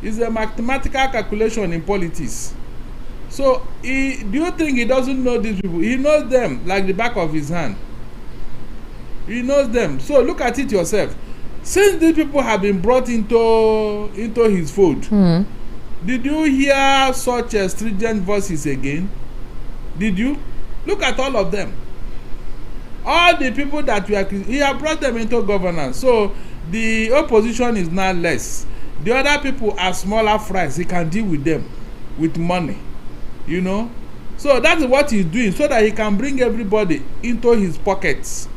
It's a mathematical calculation in politics. So, do you think he doesn't know these people? He knows them like the back of his hand. He knows them. So, look at it yourself. Since these people have been brought into his fold, did you hear such stringent voices again? Did you? Look at all of them. All the people that he has brought them into governance. So, the opposition is now less. The other people are smaller fries. He can deal with them with money. So that is what he's doing, so that he can bring everybody into his pockets.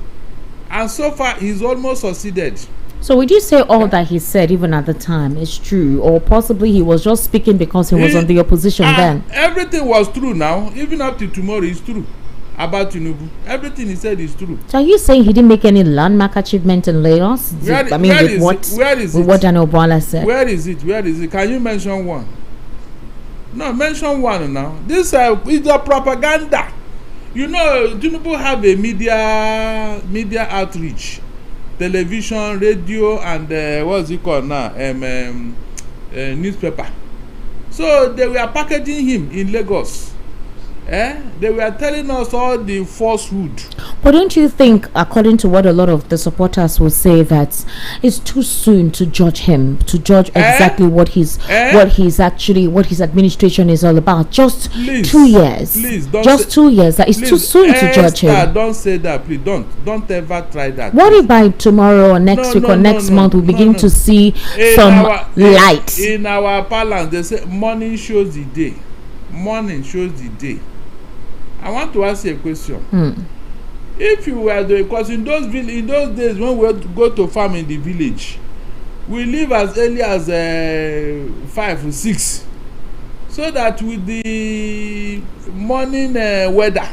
And so far, he's almost succeeded. So would you say all that he said, even at the time, is true? Or possibly he was just speaking because he was on the opposition then? Everything was true now. Even up to tomorrow is true about Tinubu. Everything he said is true. So are you saying he didn't make any landmark achievement in Lagos? Where is what Daniel Bwala said? Where is it? Can you mention one? No, mention one now. This is a propaganda. You know, Tinubu have a media outreach. Television, radio, and what's it called now? Newspaper. So they were packaging him in Lagos. They were telling us all the falsehood. But don't you think, according to what a lot of the supporters will say, that it's too soon to judge him, to judge exactly what his administration is all about? Just please, 2 years. Please, don't just 2 years. That it's too soon to judge him. Don't say that, please. Don't ever try that. What if by tomorrow or next week or next month we begin to see some light? In our parlance, they say morning shows the day. Morning shows the day. I want to ask you a question. If you were doing, because in those days when we go to farm in the village, we leave as early as 5 or 6, so that with the morning weather,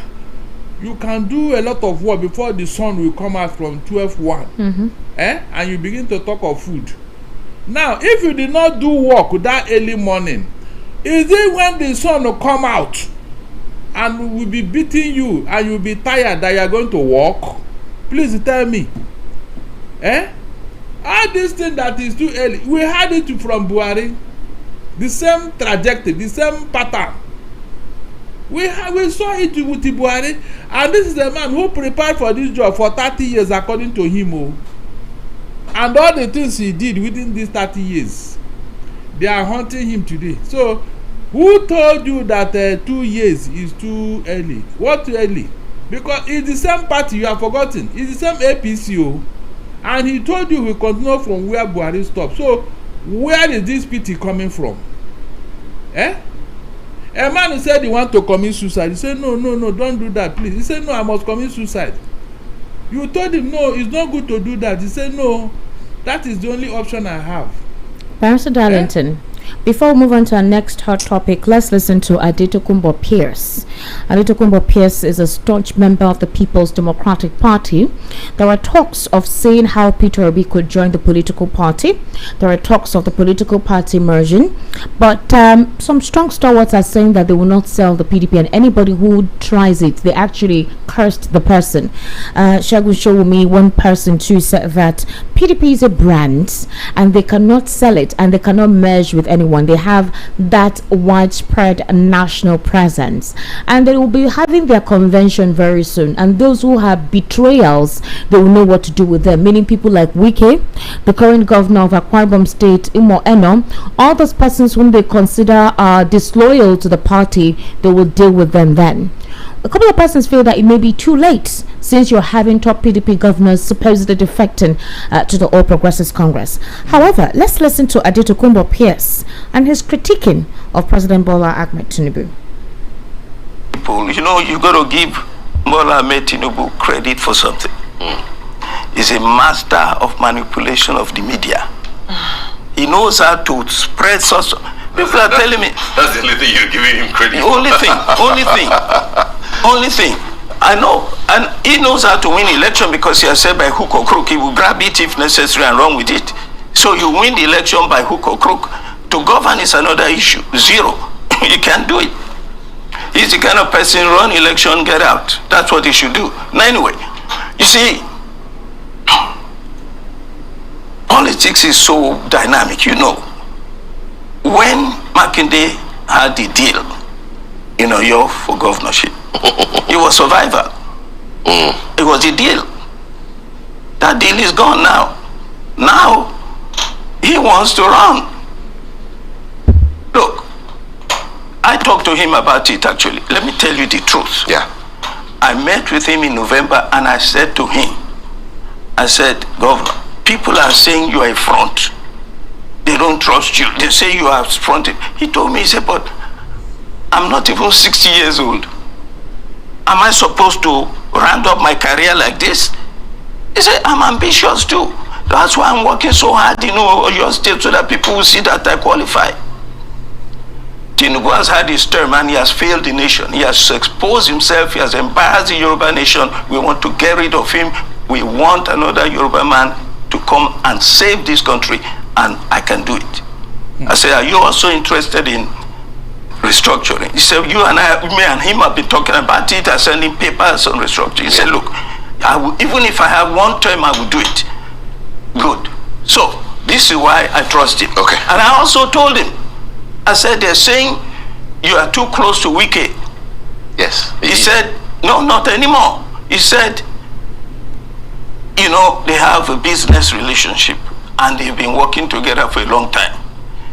you can do a lot of work before the sun will come out from 12:1. And you begin to talk of food. Now, if you did not do work that early morning, is it when the sun will come out and will be beating you and you'll be tired that you are going to walk? Please tell me. All this thing that is too early, we had it from Buhari. The same trajectory, the same pattern. We saw it with Buhari, and this is a man who prepared for this job for 30 years according to him. And all the things he did within these 30 years, they are haunting him today. So who told you that 2 years is too early? What too early? Because it's the same party, you have forgotten. It's the same APC. And he told you we continue from where Buhari stopped. So where is this pity coming from? A man who said he want to commit suicide, he said no, don't do that, please. He said no, I must commit suicide. You told him no, it's not good to do that. He said no, that is the only option I have. Barrister Darlington, before we move on to our next hot topic, let's listen to Adetokunbo Pierce. Adetokunbo Pierce is a staunch member of the People's Democratic Party. There are talks of seeing how Peter Obi could join the political party. There are talks of the political party merging. But some strong stalwarts are saying that they will not sell the PDP, and anybody who tries it, they actually cursed the person. Segun Showumi, one person too, said that PDP is a brand and they cannot sell it and they cannot merge with anyone. They have that widespread national presence, and they will be having their convention very soon, and those who have betrayals, they will know what to do with them, meaning people like Wike, the current governor of Akwa Ibom State, Omoyele, all those persons whom they consider are disloyal to the party, they will deal with them then. A couple of persons feel that it may be too late since you're having top PDP governors supposedly defecting to the All Progressives Congress. However, let's listen to Adetokunbo Pierce and his critiquing of President Bola Ahmed Tinubu. You know, you got to give Bola Ahmed Tinubu credit for something. He's a master of manipulation of the media. He knows how to spread such. People are telling me. That's the only thing you're giving him credit for. Only thing. I know. And he knows how to win election because he has said by hook or crook. He will grab it if necessary and run with it. So you win the election by hook or crook. To govern is another issue. Zero. You can't do it. He's the kind of person, run election, get out. That's what he should do. Now anyway, you see, politics is so dynamic, you know. When Makinde had the deal, you know, you're for governorship, it was survival. It was the deal. That deal is gone now. Now, he wants to run. Look, I talked to him about it actually. Let me tell you the truth. Yeah. I met with him in November and I said to him, I said, Governor, people are saying you are a front. They don't trust you. They say you are fronted. He told me, he said, but I'm not even 60 years old. am I supposed to round up my career like this? He said, I'm ambitious too. That's why I'm working so hard in your state so that people will see that I qualify. Tinubu has had his term and he has failed the nation. He has exposed himself. He has embarrassed the Yoruba nation. We want to get rid of him. We want another Yoruba man to come and save this country, and I can do it. I said, are you also interested in restructuring? He said, you and I, me and him have been talking about it and sending papers on restructuring. He said, look, even if I have one term, I will do it. Good. So, this is why I trust him. Okay. And I also told him, I said, they're saying you are too close to Wike. Yes. He said, no, not anymore. He said, you know, they have a business relationship and they've been working together for a long time.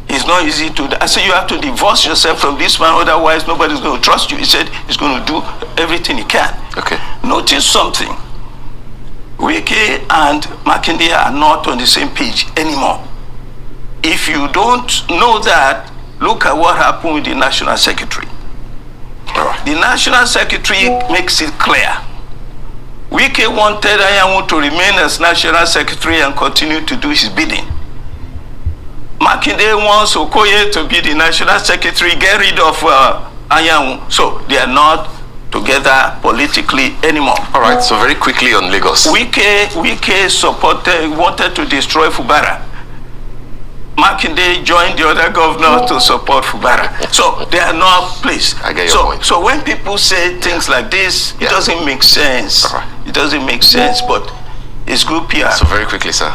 It's not easy to, I said, you have to divorce yourself from this man, otherwise nobody's going to trust you. He said he's going to do everything he can. Okay. Notice something. Wike and Makinde are not on the same page anymore. If you don't know that, look at what happened with the National Secretary. The National Secretary makes it clear. Wike wanted Anyanwu to remain as National Secretary and continue to do his bidding. Makinde wants Okoye to be the National Secretary, get rid of Anyanwu. So they are not together politically anymore. All right, so very quickly on Lagos. Wike supported, wanted to destroy Fubara. Makinde joined the other governors to support Fubara. So they are not placed. I get your point. So when people say things like this, it doesn't make sense. All right. It doesn't make sense, but it's good PR. So very quickly, sir.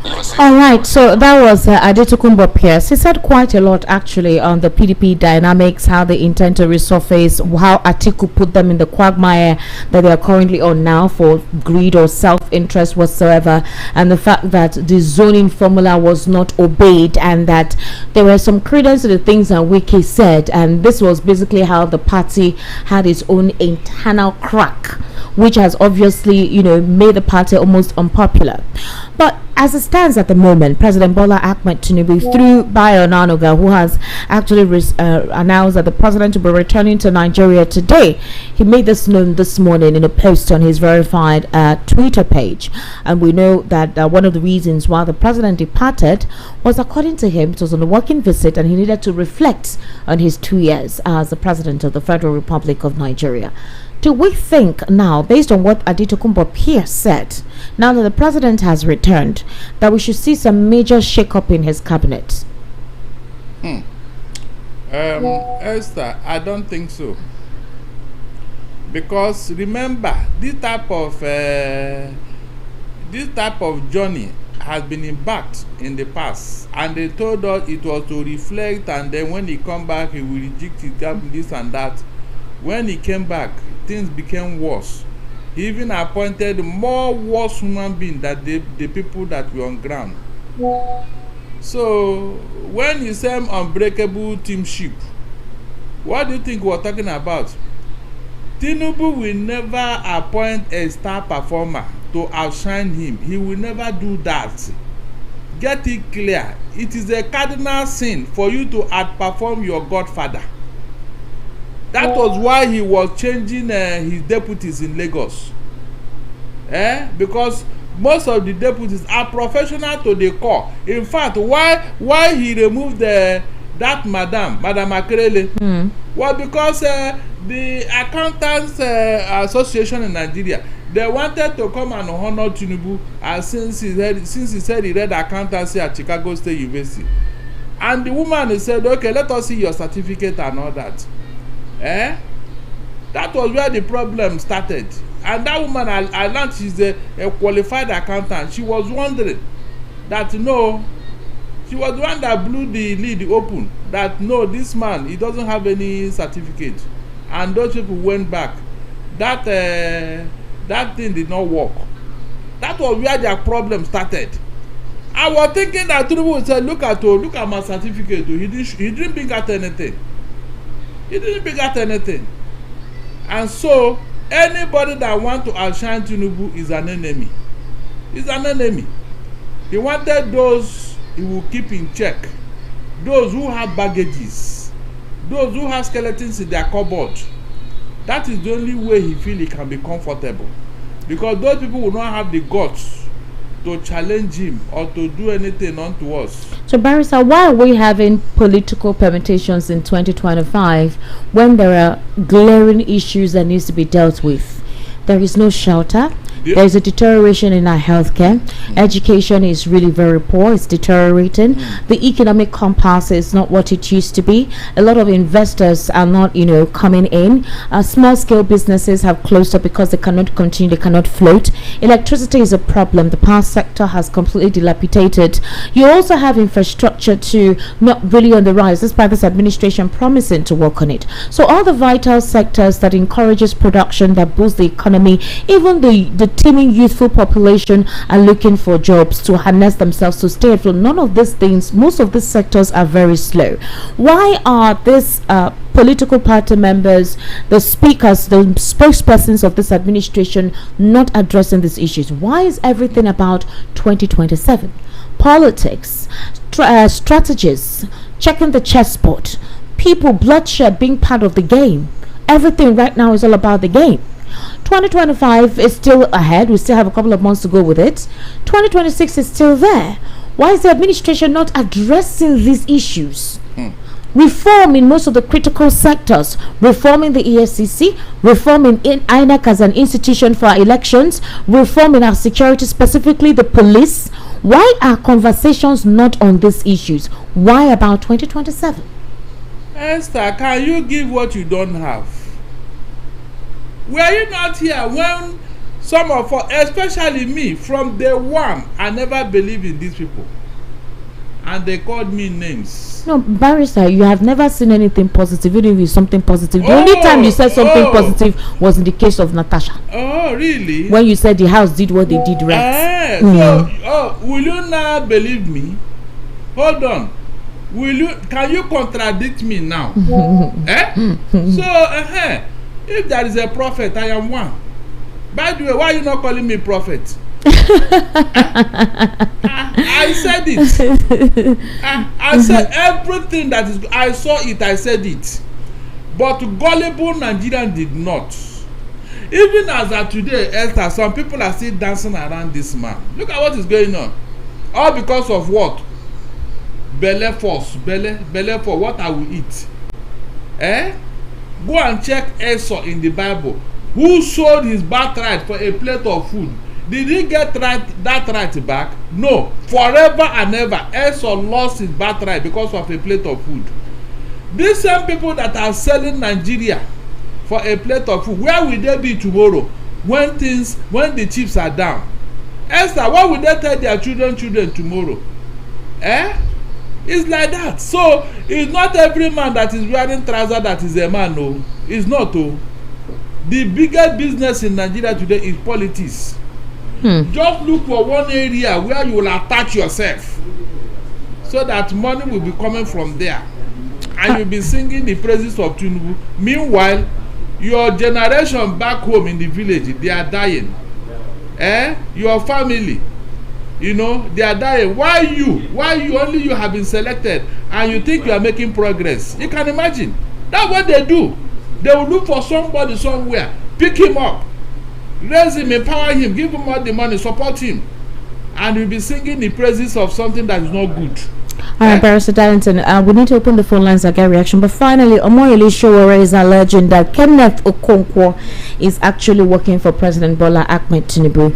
All right, so that was Adetokunbo Pierce. He said quite a lot actually on the PDP dynamics, how they intend to resurface, how Atiku put them in the quagmire that they are currently on now for greed or self-interest whatsoever, and the fact that the zoning formula was not obeyed, and that there were some credence to the things that Wike said, and this was basically how the party had its own internal crack, which has obviously, you know, made the party almost unpopular. But as it stands at the moment, President Bola Ahmed Tinubu, through Bayo Onanuga, who has actually announced that the president will be returning to Nigeria today, he made this known this morning in a post on his verified Twitter page. And we know that one of the reasons why the president departed was, according to him, it was on a working visit and he needed to reflect on his 2 years as the president of the Federal Republic of Nigeria. Do we think now, based on what Adetokunbo Pierce said, now that the president has returned, that we should see some major shake-up in his cabinet? Esther, I don't think so. Because remember, this type of journey has been embarked in the past, and they told us it was to reflect, and then when he come back, he will reject it, this and that. When he came back, things became worse. He even appointed more worse human beings than the people that were on ground. So when he said unbreakable teamship, what do you think we're talking about? Tinubu will never appoint a star performer to outshine him. He will never do that. Get it clear. It is a cardinal sin for you to outperform your godfather. That was why he was changing his deputies in Lagos. Because most of the deputies are professional to the core. In fact, why he removed that Madam Akerele? Well, because the Accountants Association in Nigeria, they wanted to come and honor Tinubu, since he said he read accountancy at Chicago State University. And the woman said, okay, let us see your certificate and all that. That was where the problem started. And that woman, I learned she's a qualified accountant. She was wondering that no, she was the one that blew the lead open, that no, this man, he doesn't have any certificate. And those people went back. That thing did not work. That was where their problem started. I was thinking that Tinubu would say, look at my certificate. He didn't bring out anything. He didn't bring out anything. And so anybody that wants to outshine Tinubu is an enemy. He's an enemy. He wanted those he will keep in check. Those who have baggages. Those who have skeletons in their cupboard. That is the only way he feel he can be comfortable, because those people will not have the guts to challenge him or to do anything unto us. So, Barrister, why are we having political permutations in 2025 when there are glaring issues that needs to be dealt with? There is no shelter. There is a deterioration in our healthcare. Education is really very poor. It's deteriorating. The economic compass is not what it used to be. A lot of investors are not, coming in. Small-scale businesses have closed up because they cannot continue. They cannot float. Electricity is a problem. The power sector has completely dilapidated. You also have infrastructure to not really on the rise, despite this administration promising to work on it. So all the vital sectors that encourages production, that boosts the economy, even the teeming youthful population are looking for jobs to harness themselves to stay afloat. None of these things, most of these sectors are very slow. Why are these political party members, the speakers, the spokespersons of this administration not addressing these issues? Why is everything about 2027? Politics, strategies, checking the chessboard, people, bloodshed being part of the game. Everything right now is all about the game. 2025 is still ahead. We still have a couple of months to go with it. 2026 is still there. Why is the administration not addressing these issues? Reform in most of the critical sectors, reforming the EFCC, reforming INEC as an institution for our elections, reforming our security, specifically the police. Why are conversations not on these issues? Why about 2027? Esther, can you give what you don't have? Were you not here when some of us, especially me, from day one, I never believed in these people, and they called me names? No, Barrister, you have never seen anything positive, even if it's something positive. The only time you said something positive was in the case of Natasha. Oh, really? When you said the house did what they did right. So, will you not believe me? Hold on. Can you contradict me now? So, if there is a prophet, I am one. By the way, why are you not calling me prophet? I said it. I said everything that is. I saw it. I said it. But gullible Nigerian did not. Even as of today, Esther, some people are still dancing around this man. Look at what is going on. All because of what? Belle force. Belle for what I will eat. Go and check Esau in the Bible. Who sold his birthright for a plate of food? Did he get that right back? No. Forever and ever, Esau lost his birthright because of a plate of food. These same people that are selling Nigeria for a plate of food, where will they be tomorrow when the chips are down? Esther, what will they tell their children tomorrow? It's like that. So it's not every man that is wearing trousers that is a man. No, it's not. The biggest business in Nigeria today is politics. Just look for one area where you will attach yourself, so that money will be coming from there, and you'll be singing the praises of Tinubu. Meanwhile, your generation back home in the village, they are dying. Your family, they are dying. Why you only you have been selected and you think you are making progress? You can imagine. That's what they do. They will look for somebody somewhere, pick him up, raise him, empower him, give him all the money, support him, and you'll be singing the praises of something that is not good. All right, Barrister Darlington, we need to open the phone lines and get reaction. But finally, Omoyele Sowore is alleging that Kenneth Okonkwo is actually working for President Bola Ahmed Tinubu.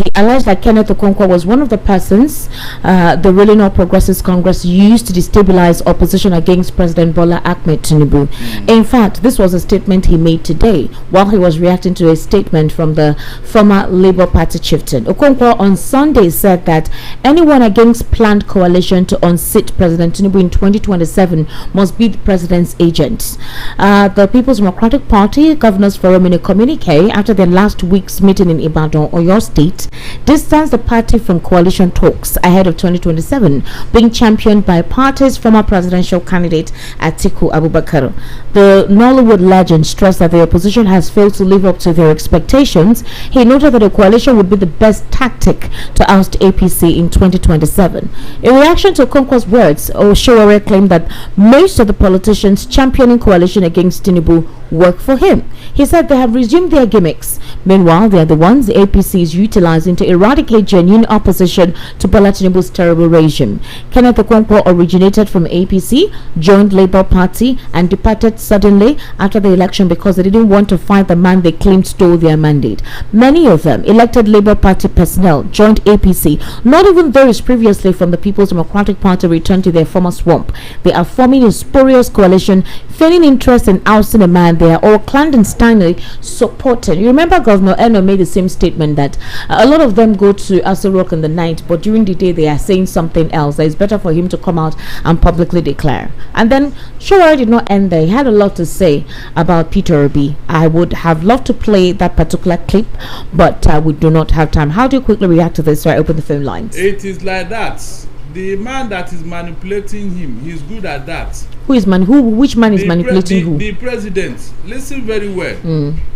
He alleged that Kenneth Okonkwo was one of the persons the Ruling All Progressives Congress used to destabilize opposition against President Bola Ahmed Tinubu. In fact, this was a statement he made today while he was reacting to a statement from the former Labour Party chieftain. Okonkwo on Sunday said that anyone against planned coalition to unseat President Tinubu in 2027 must be the president's agent. The People's Democratic Party Governors Forum, in a communique after their last week's meeting in Ibadan, Oyo State, distanced the party from coalition talks ahead of 2027 being championed by party's former presidential candidate Atiku Abubakar. The Nollywood legend stressed that the opposition has failed to live up to their expectations. He noted that a coalition would be the best tactic to oust APC in 2027. In reaction to Okonkwo's Okonkwos words, Sowore claimed that most of the politicians championing coalition against Tinubu work for him. He said they have resumed their gimmicks. Meanwhile, they are the ones the APC is utilizing to eradicate genuine opposition to Bola Tinubu's terrible regime. Kenneth Okonkwo originated from APC, joined Labour Party, and departed suddenly after the election because they didn't want to fight the man they claimed stole their mandate. Many of them, elected Labour Party personnel, joined APC. Not even those previously from the People's Democratic Party returned to their former swamp. They are forming a spurious coalition, feigning interest in ousting a man they are all clandestinely supported. You remember Governor Eno made the same statement that a lot of them go to Aso Rock in the night, but during the day they are saying something else. That it's better for him to come out and publicly declare. And then Sowore did not end there. He had a lot to say about Peter Obi. I would have loved to play that particular clip, but we do not have time. How do you quickly react to this? So I open the phone lines. It is like that. The man that is manipulating him, he's good at that. Who is which man is manipulating who? The president. Listen very well.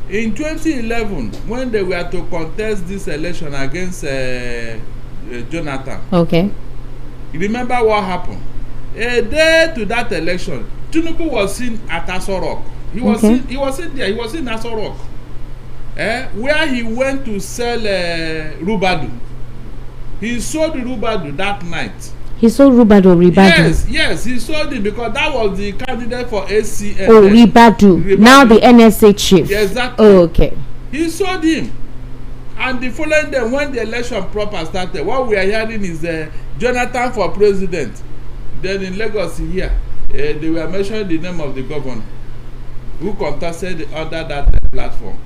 In 2011, when they were to contest this election against Jonathan. Okay. You remember what happened? A day to that election, Tinubu was seen at Aso Rock. He was seen Aso Rock. Where he went to sell Rubadu. He sold Rubadu that night. He sold Ribadu. Yes, he sold it because that was the candidate for ACN. Oh, Ribadu. Now the NSA chief. Yeah, exactly. Oh, okay. He sold him. And the following day, when the election proper started, what we are hearing is Jonathan for president. Then in Lagos here, they were mentioning the name of the governor who contested under that platform.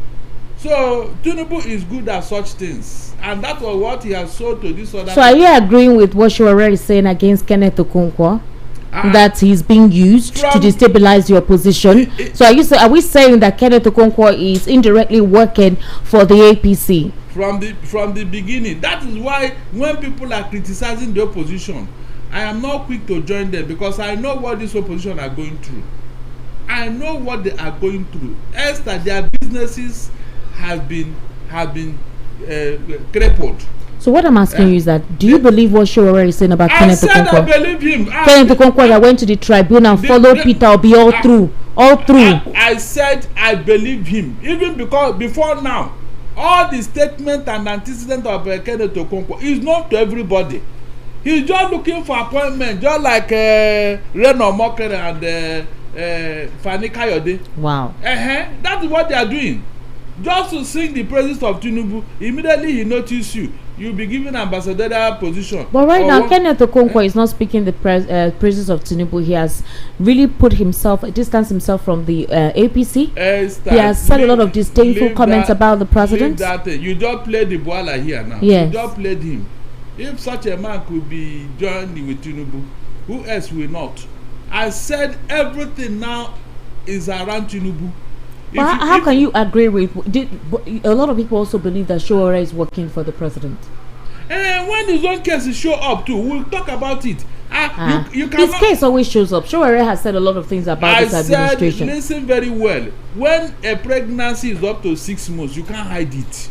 So Tinubu is good at such things, and that was what he has sold to this other. So are you agreeing with what Sowore is saying against Kenneth Okonkwo? That he's being used to destabilize the opposition. So are we saying that Kenneth Okonkwo is indirectly working for the APC? From the beginning. That is why when people are criticizing the opposition, I am not quick to join them because I know what this opposition are going through. I know what they are going through. Else that their businesses have been crippled. So what I'm asking you is that, do you believe what Sowore is saying about Kenneth Okonkwo? I believe him. Kenneth Okonkwo that went to the tribunal and followed Peter Obi all through. I said I believe him, even because before now, all the statement and antecedent of Kenneth Okonkwo is known to everybody. He's just looking for appointment, just like Reno Mokere and Fani Kayode. Wow. That is what they are doing. Just to sing the praises of Tinubu, immediately he notices you. You'll be given ambassadorial position. But right now, Kenneth Okonkwo is not speaking the praises of Tinubu. He has really distanced himself from the APC. He has said a lot of disdainful comments about the president. You just played the Boala here now. Yes. You just played him. If such a man could be joined with Tinubu, who else will not? I said everything now is around Tinubu. But how can you agree with? A lot of people also believe that Sowore is working for the president. When his own cases show up too, we'll talk about it. You his case always shows up. Sowore has said a lot of things about this administration. Listen very well. When a pregnancy is up to 6 months, you can't hide it.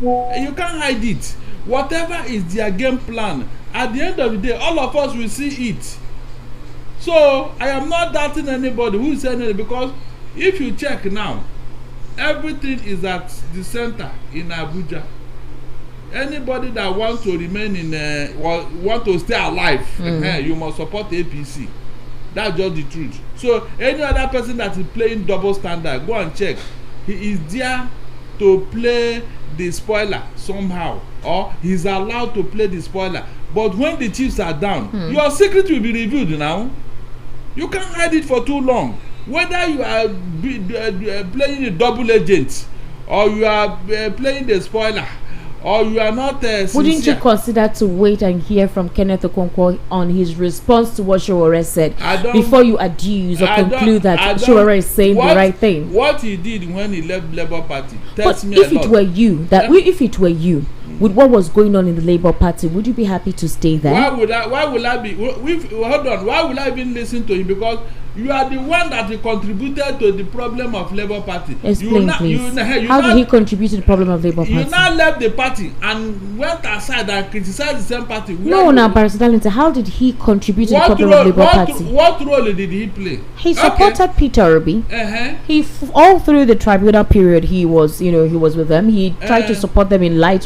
You can't hide it. Whatever is their game plan, at the end of the day, all of us will see it. So I am not doubting anybody who is saying it, because if you check now, everything is at the center in Abuja. Anybody that wants to remain want to stay alive, you must support APC. That's just the truth. So any other person that is playing double standard, go and check. He is there to play the spoiler somehow, or he's allowed to play the spoiler. But when the chiefs are down, your secret will be revealed now. You can't hide it for too long. Whether you are playing a double agent, or you are playing the spoiler, or you are not sincere. Wouldn't you consider to wait and hear from Kenneth Okonkwo on his response to what Sowore said before you adduce or conclude that Sowore is saying the right thing? What he did when he left Labour Party tells me a lot. If it were you, with what was going on in the Labour Party, would you be happy to stay there? Why would I be? Hold on. Why would I even listen to him? Because you are the one that contributed to the problem of Labour Party. Explain, please. How did he contribute to the problem of Labour Party? You now left the party and went aside and criticized the same party. No, now, Barrister, how did he contribute to the problem of Labour Party? What role did he play? He supported Peter Obi. He all through the tribunal period, he was with them. He tried to support them in light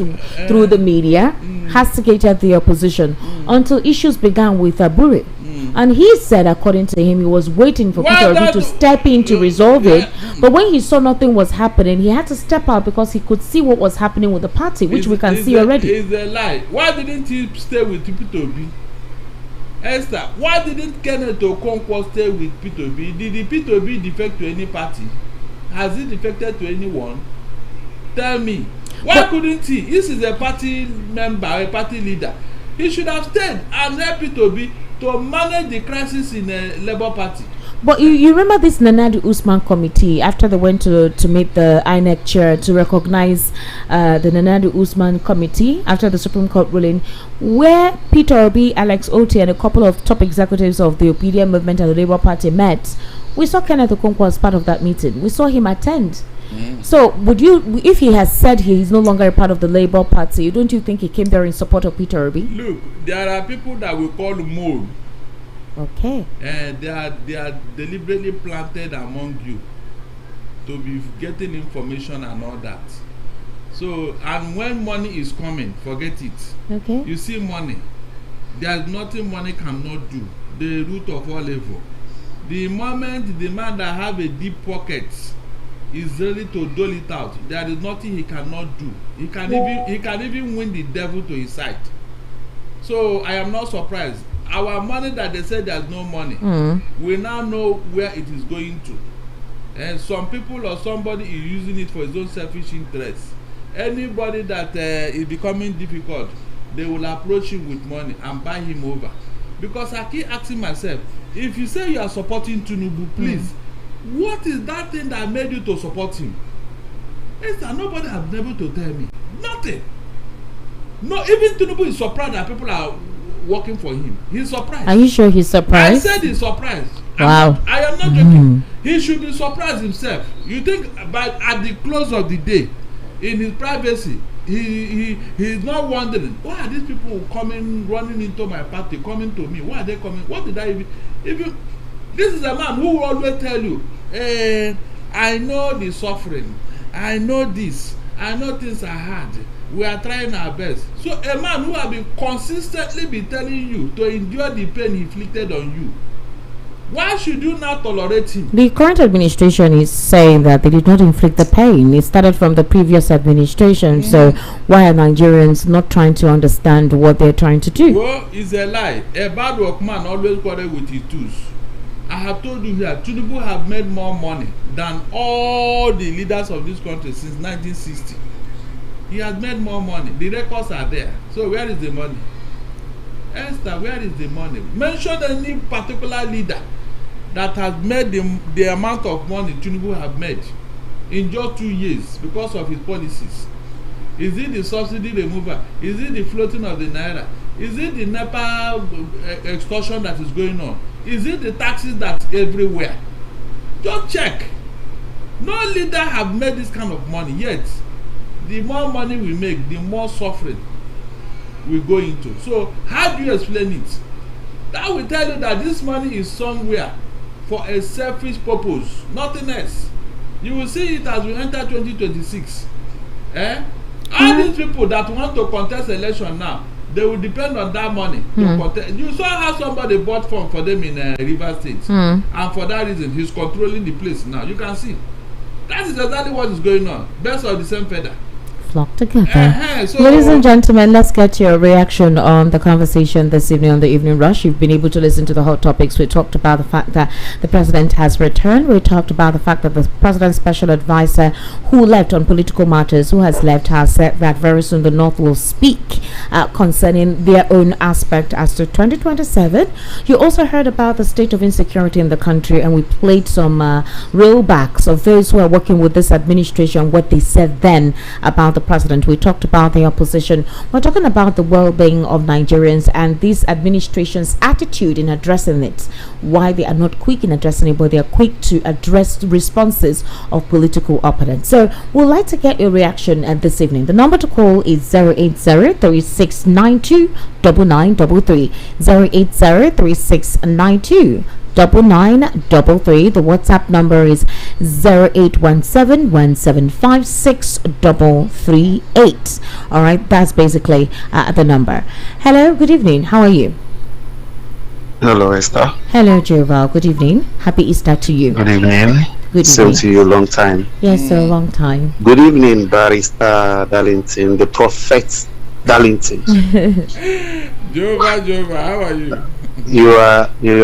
through the media, castigated the opposition until issues began with Aburi. And he said, according to him, he was waiting for Peter Obi to step in to resolve it. But when he saw nothing was happening, he had to step out because he could see what was happening with the party, which we can see already. It's a lie. Why didn't he stay with Peter Obi? Esther, why didn't Kenneth Okonkwo stay with Peter Obi? Did Peter Obi defect to any party? Has he defected to anyone? Tell me. Why couldn't he? This is a party member, a party leader. He should have stayed and helped Peter Obi to manage the crisis in the Labour Party. But you remember this Nanadu Usman committee after they went to meet the INEC chair to recognize the Nanadu Usman committee after the Supreme Court ruling, where Peter Obi, Alex Otti, and a couple of top executives of the Opidia movement and the Labour Party met. We saw Kenneth Okonkwo as part of that meeting. We saw him attend. So would you, if he has said he is no longer a part of the Labour Party, don't you think he came there in support of Peter Obi? Look, there are people that we call mole. Okay. And they are deliberately planted among you to be getting information and all that. So, and when money is coming, forget it. Okay. You see money. There's nothing money cannot do. The root of all evil. The moment the man that have a deep pocket is ready to dole it out, there is nothing he cannot do. He can even win the devil to his side. So I am not surprised. Our money that they said there's no money, we now know where it is going to. And some people or somebody is using it for his own selfish interest. Anybody that is becoming difficult, they will approach him with money and buy him over. Because I keep asking myself, if you say you are supporting Tinubu, please, what is that thing that made you to support him? Nobody has been able to tell me. Nothing. No, even Tinubu is surprised that people are working for him. He's surprised. Are you sure he's surprised? I said he's surprised. Wow. I am not joking. He should be surprised himself. You think, but at the close of the day, in his privacy, he is not wondering, why are these people coming, running into my party, coming to me? Why are they coming? What did I even this is a man who will always tell you, I know the suffering, I know this, I know things are hard, we are trying our best. So a man who has been consistently be telling you to endure the pain inflicted on you, why should you not tolerate him? The current administration is saying that they did not inflict the pain. It started from the previous administration. So why are Nigerians not trying to understand what they're trying to do? Well, it's a lie. A bad workman always quarrel with his tools. I have told you here, Tinubu have made more money than all the leaders of this country since 1960. He has made more money. The records are there. So where is the money? Esther, where is the money? Mention any particular leader that has made the amount of money Tinubu have made in just 2 years because of his policies. Is it the subsidy removal? Is it the floating of the naira? Is it the NEPA extortion that is going on? Is it the taxes that's everywhere? Just check. No leader have made this kind of money yet. The more money we make, the more suffering we go into. So how do you explain it? That will tell you that this money is somewhere for a selfish purpose, nothing else. You will see it as we enter 2026. All these people that want to contest election now, they will depend on that money to contest. You saw how somebody bought form for them in River State, and for that reason he's controlling the place now. You can see that is exactly what is going on. Birds of the same feather flock together. So ladies and gentlemen, let's get your reaction on the conversation this evening on the Evening Rush. You've been able to listen to the hot topics. We talked about the fact that the president has returned. We talked about the fact that the president's special advisor who left on political matters, who has left, has said that very soon the North will speak concerning their own aspect as to 2027. You also heard about the state of insecurity in the country, and we played some rollbacks of those who are working with this administration, what they said then about the the president, we talked about the opposition, we're talking about the well-being of Nigerians and this administration's attitude in addressing it. Why they are not quick in addressing it, but they are quick to address the responses of political opponents. So we'd like to get your reaction this evening. The number to call is 080-3692-9933. 080-3692-9933. The WhatsApp number is 0817-1756-338. All right, that's basically the number. Hello, good evening. How are you? Hello, Esther. Hello, Joval. Good evening. Happy Easter to you. Good evening. Good Same evening. to you, long time. Yes, sir, long time. Good evening, Barrister Darlington, the Prophet Darlington. Jova, how are you? You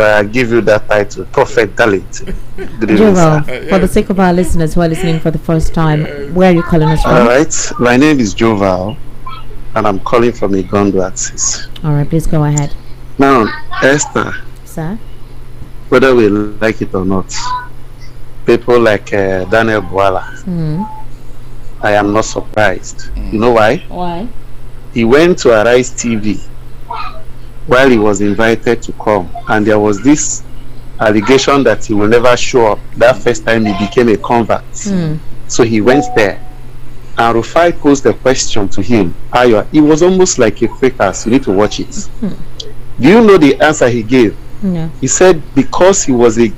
are give you that title, Prophet Darlington. Good evening, Joval, sir. for the sake of our listeners who are listening for the first time, where are you calling us from? All right, my name is Joval, and I'm calling from Igondo Axis. All right, please go ahead. Now, Esther, Sir? whether we like it or not, people like Daniel Bwala, I am not surprised. You know why? Why? He went to Arise TV while he was invited to come, and there was this allegation that he will never show up that first time he became a convert. So he went there, and Rufai posed a question to him. It was almost like a fracas. You need to watch it. Do you know the answer he gave? No. He said because he was in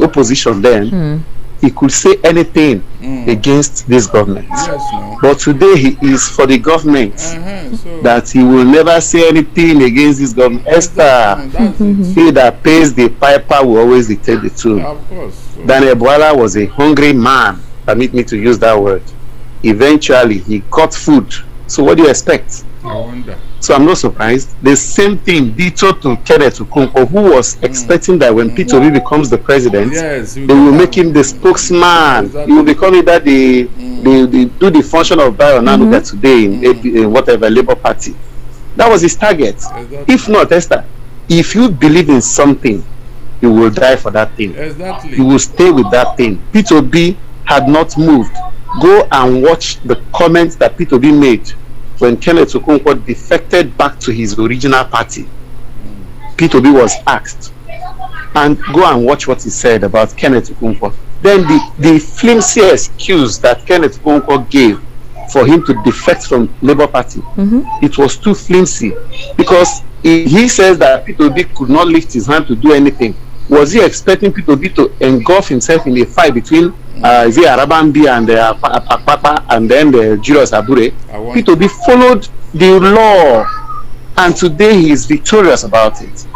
opposition then, he could say anything against this government. Yes, no. But today he is for the government, So that he will never say anything against this government. Esther, that's it. he that pays the piper will always dictate the tune. Of course. So, Daniel Bwala was a hungry man, permit me to use that word. Eventually he got food. So what do you expect? I wonder. So I'm not surprised. The same thing ditto to Kenneth Okonkwo, who was expecting that when Peter Obi becomes the president, Yes, they will make him the spokesman. Exactly. He will become either the do the function of Bayonanuga today in whatever Labour Party. That was his target. Exactly. If not, Esther, if you believe in something, you will die for that thing. Exactly. You will stay with that thing. Peter Obi had not moved. Go and watch the comments that Peter Obi made when Kenneth Okonkwo defected back to his original party. Peter Obi was asked, and go and watch what he said about Kenneth Okonkwo. Then the flimsy excuse that Kenneth Okonkwo gave for him to defect from Labour Party, it was too flimsy, because he says that Peter Obi could not lift his hand to do anything. Was he expecting Peter Obi to engulf himself in a fight between Arabambi and Papa and then Julius Abure? Peter Obi followed the law, and today he is victorious about it.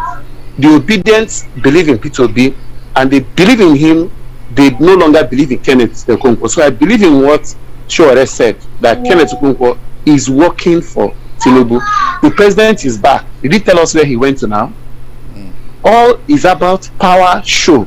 The obedience believe in Peter Obi, and they believe in him. They no longer believe in Kenneth Okonkwo. So I believe in what Sowore said, that Kenneth Okonkwo is working for Tinubu. The president is back. Did he tell us where he went to now? All is about power show.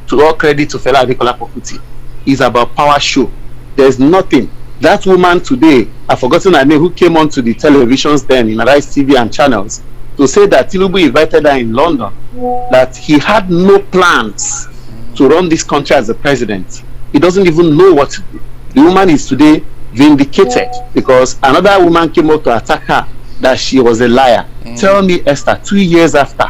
To all credit to Fela Adekola Pokuti, is about power show. There's nothing. That woman today, I've forgotten her name, who came onto the televisions then in Arise TV and channels to say that Tinubu invited her in London, that he had no plans to run this country as the president. He doesn't even know what to do. The woman is today vindicated because another woman came out to attack her that she was a liar. Tell me, Esther, 2 years after,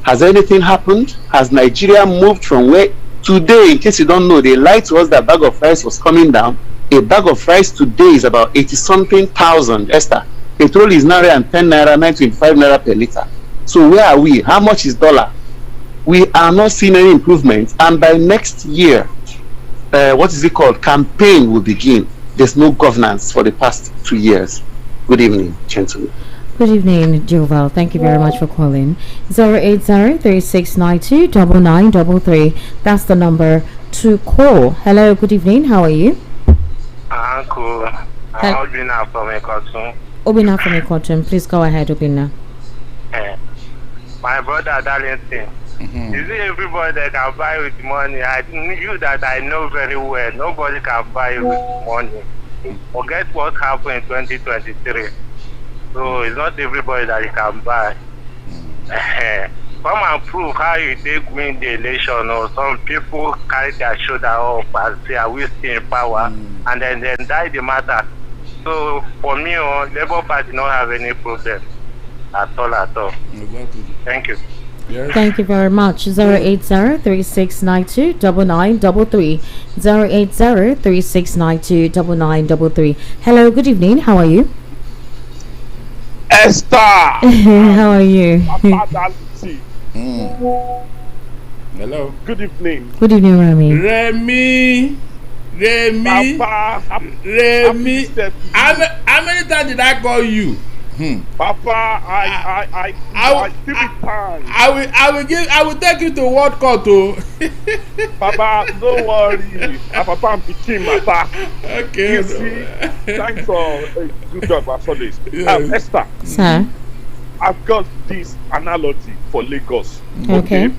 has anything happened? Has Nigeria moved from where today, in case you don't know, they lied to us that bag of rice was coming down. A bag of rice today is about 80-something thousand, Esther. Petrol is now around 10 naira, 925 naira per liter. So where are we? How much is dollar? We are not seeing any improvement. And by next year, what is it called? Campaign will begin. There's no governance for the past 2 years. Good evening, gentlemen. Good evening, Joval. Thank you very much for calling. 080-3692-9933. That's the number to call. Hello, good evening. How are you? Uncle, I'm Obina from Ekotun. Obina from Ekotun. Please go ahead, Obina. My brother Darlington. Is it everybody that can buy with money? You that I know very well. Nobody can buy with money. Forget what happened in 2023. So it's not everybody that you can buy. come and prove how you take win the election. Or some people carry their shoulder up and say, "Are we still in power?" And then die the matter. So for me, Labour Party not have any problem at all. Exactly. Thank you. Yes. Thank you very much. 080-3692-9933. 080-3692-9933. Hello, good evening. How are you? Esther! How are you? Hello. Good evening. Good evening, Rami. Remy. Papa, Remy. How many times did I call you? Papa, I give it time. I will take you to World Cup too. Papa, don't worry. Papa, I'm picking matter. Okay. You see, thanks for a good job as always. Yes. Esther, Sir. I've got this analogy for Lagos. Okay.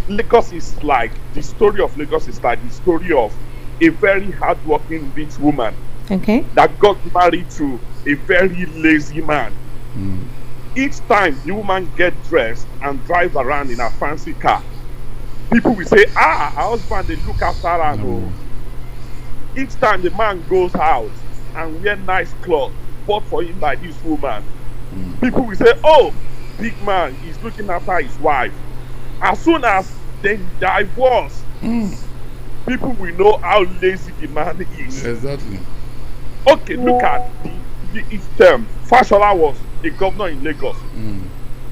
Lagos is like, the story of Lagos is like the story of a very hardworking rich woman Okay. that got married to a very lazy man. Each time the woman get dressed and drive around in a fancy car, people will say, her husband, they look after her. No. Each time the man goes out and wear nice clothes bought for him by this woman, people will say, oh, big man is looking after his wife. As soon as they divorce, people will know how lazy the man is. Exactly. Okay, look at the term. Fashola was a governor in Lagos.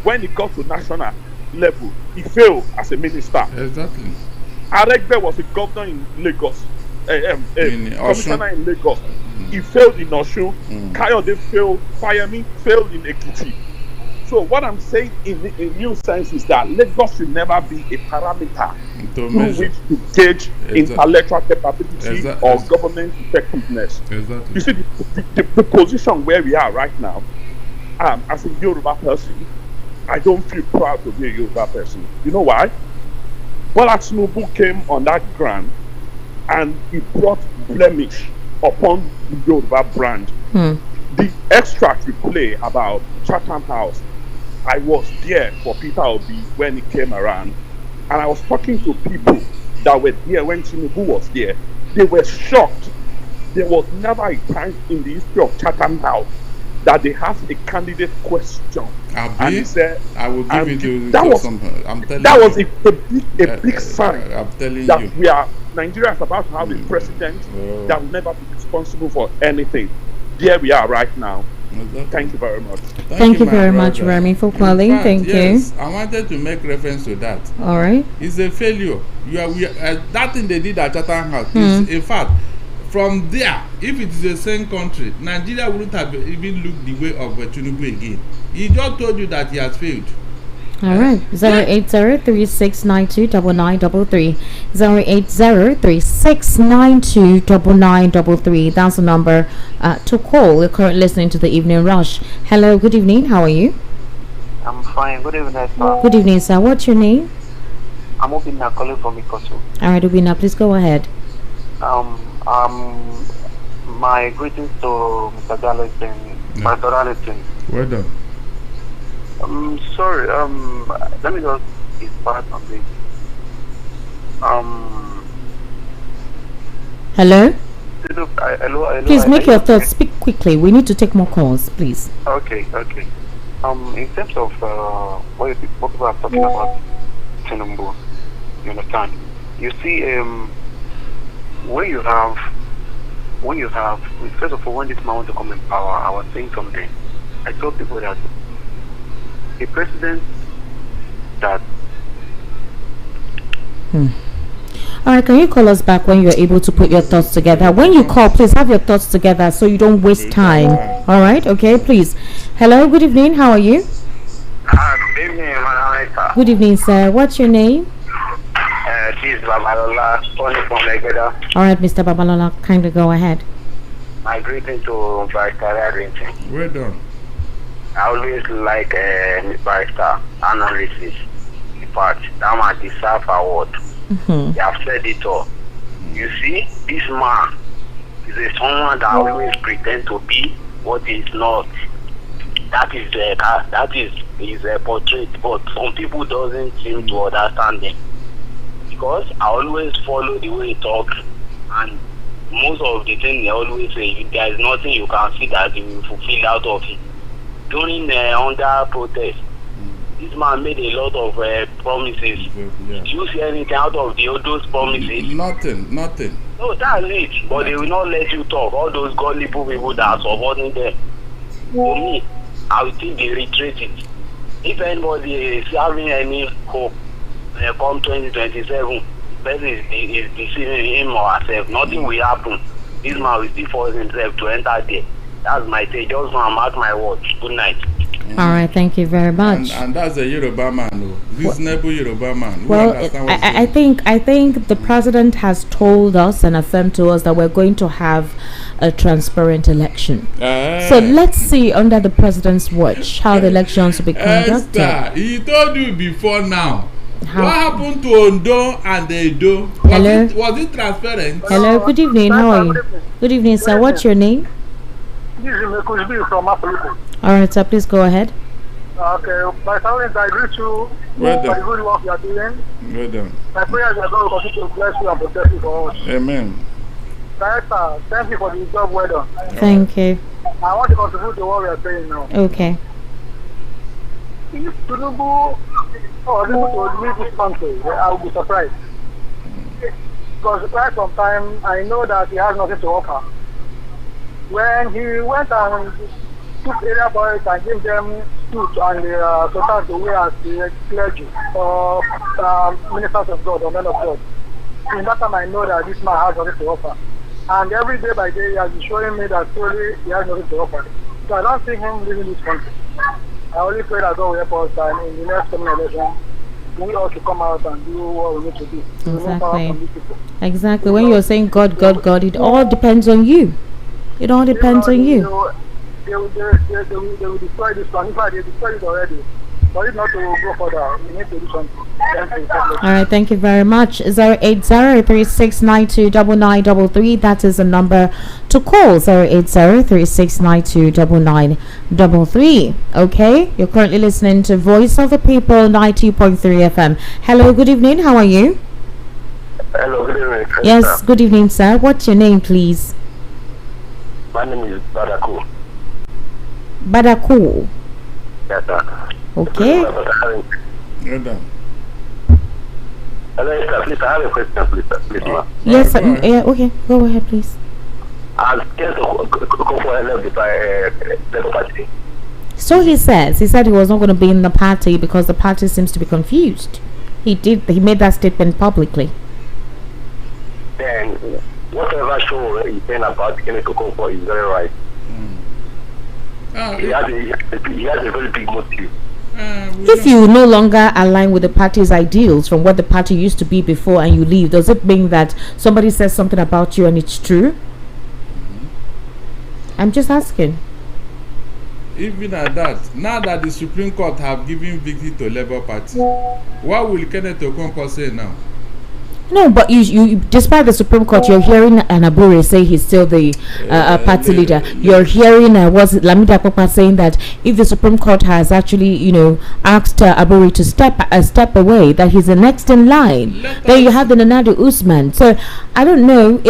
When he got to national level, he failed as a minister. Exactly. Aregbe was a governor in Lagos, commissioner in Lagos. He failed in Osun. Kayode failed. Fayemi failed in Ekiti. So what I'm saying in new sense is that Lagos should never be a parameter through which to gauge intellectual capability or government effectiveness. Exactly. You see, the position where we are right now, as a Yoruba person, I don't feel proud to be a Yoruba person. You know why? Bola Tinubu came on that ground and he brought blemish upon the Yoruba brand. The extract we play about Chatham House, I was there for Peter Obi when he came around, and I was talking to people that were there when Tinubu was there. They were shocked. There was never a time in the history of Chatham House that they asked a candidate question. And he said, I will give it to that was, I'm telling that you. was a big sign I'm telling that you. Nigeria is about to have a president that will never be responsible for anything. There we are right now. Thank you very much. Thank you very much, Remy, for calling. Thank you. I wanted to make reference to that. All right. It's a failure. That thing they did at Chatham House is, in fact, from there, if it is the same country, Nigeria wouldn't have even looked the way of Tinubu again. He just told you that he has failed. All right. 080-3692-9933. 080-3692-9933. That's the number to call. You're currently listening to the Evening Rush. Hello, good evening. How are you? I'm fine. Good evening, sir. Good evening, sir. What's your name? I'm Obina calling from Ikosu. All right, Obina, please go ahead. My greetings to Mr. Darlington, my Darlington. Well done. Sorry, let me just expand on this. Hello? Hello. Please make your thoughts, speak quickly. We need to take more calls, please. Okay. In terms of what people are talking about Tinubu, you understand? You see, when you have, first of all, when this man wants to come in power, I was saying something. I told people that a president that. All right, can you call us back when you're able to put your thoughts together? When you call, please have your thoughts together so you don't waste time. All right, okay, please. Hello, good evening. How are you? Good evening, Madam. Good evening, sir. What's your name? This is Babalola, calling from Legeda. All right, Mr. Babalola, kindly go ahead. My greeting to Barrister Arrington. Well done. I always like Barrister analysis. In fact, that man deserves award. They have said it all. You see, this man is someone that always pretend to be what he is not. that is his portrait, but some people doesn't seem to understand them, because I always follow the way he talks, and most of the things they always say, there is nothing you can see that you will fulfill out of it. During under protest, this man made a lot of promises. Did you see anything out of those promises? Nothing. No, that's it. But they will not let you talk. All those gullible people that are supporting them. For me, I will think they retreat it. If anybody is having any hope, come 2027, person is deceiving him or herself. Nothing will happen. This man will still force himself to enter there. That's my take. Just want to mark my words. Good night. All right, thank you very much. And that's a Yoruba man, reasonable Yoruba man. Well, I think the president has told us and affirmed to us that we're going to have a transparent election. So let's see under the president's watch how the elections will be conducted. Esther, he told you before now. What happened to Ondo and Edo? Was it transparent? Hello, good evening. How are you? Good evening, sir. What's your name? This is Mekuzbi from Africa. All right, sir. Please go ahead. Okay, my talent, I greet you for the good work you are doing. Well done. My prayers are going to continue to bless you and protect you for us. Amen. Director, thank you for the job well done. Thank you. I want to contribute to what we are saying now. Okay. If Tinubu was able to lead this country, I would be surprised. Because quite some time, I know that he has nothing to offer. When he went and took area boys and gave them suits and the sultan to wear as the clergy or ministers of God or men of God, in that time I know that this man has nothing to offer. And every day by day he has been showing me that truly he has nothing to offer. So I don't see him leaving this country. I only pray that God will help us and in the next coming election we all to come out and do what we need to do. Exactly. When you're saying God, it all depends on you. It all depends on you. They will destroy this one. In fact, they destroyed it already. For it not to go further, we need to do something. All right, thank you very much. 08036929933. That is the number to call. 08036929933. Okay, you're currently listening to Voice of the People 90.3 FM. Hello, good evening. How are you? Hello, good evening. Yes, good evening, sir. What's your name, please? My name is Badaku. Badaku. Yes, sir. Okay. Hello, sir. Please, I have a question, please, sir. Please, ma'am. Yes, sir. Yeah, okay. Go ahead, please. I'll get to go for a Labour Party. So he says. He said he was not going to be in the party because the party seems to be confused. He made that statement publicly. Then, whatever show he's saying about Kenneth Okonkwo is very right. He has a very big motive. If you no longer align with the party's ideals from what the party used to be before and you leave, does it mean that somebody says something about you and it's true? I'm just asking. Even at that, now that the Supreme Court have given victory to Labour Party, what will Kenneth Okonkwo say now? No, but you despite the Supreme Court, you're hearing Anabure say he's still the party leader. You're hearing Lamida Papa saying that if the Supreme Court has actually, asked Abure to step away, that he's the next in line. Then you have the Nanado Usman. So I don't know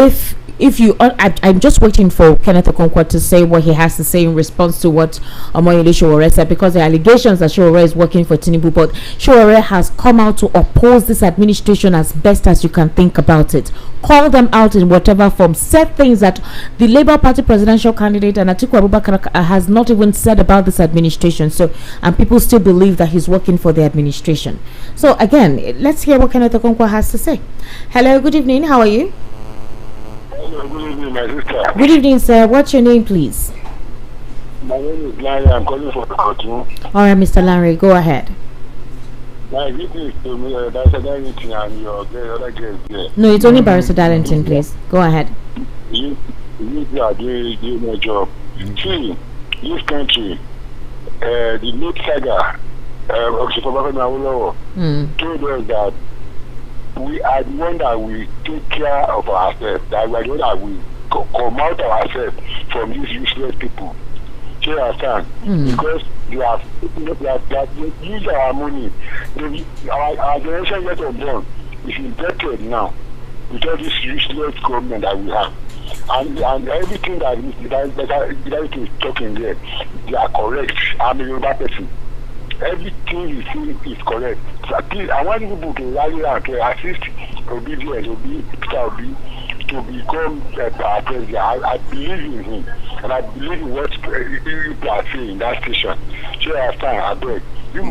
if you, I'm just waiting for Kenneth Okonkwo to say what he has to say in response to what Omoyele Sowore said, because the allegations that Sowore is working for Tinubu, but Sowore has come out to oppose this administration as best as you can think about it. Call them out in whatever form. Said things that the Labour Party presidential candidate and Atiku Abubakar has not even said about this administration. So, and people still believe that he's working for the administration. So again, let's hear what Kenneth Okonkwo has to say. Hello, good evening. How are you? Hello, good evening, my sister. Good evening, sir. What's your name, please? My name is Larry. I'm calling from Chatham. All right, Mr. Larry, go ahead. My greetings to me, Barrister Darlington and your other guests here. No, it's only Barrister Darlington, please. Go ahead. You are doing your job. See, this country, the late saga of Okonkwo told us that we are the one that we take care of ourselves, that we are the one that we come out ourselves from these useless people. So you understand? Because you have used our money. Our generation yet unborn is indebted now with all this useless government that we have. And everything that is talking there, they are correct. I'm a Yoruba person. Everything you see is correct. So please, I want people to rally out to assist Obedience, Peter Obi, to become our president. I believe in him, and I believe in what people are saying in that station. So I stand, I beg. We are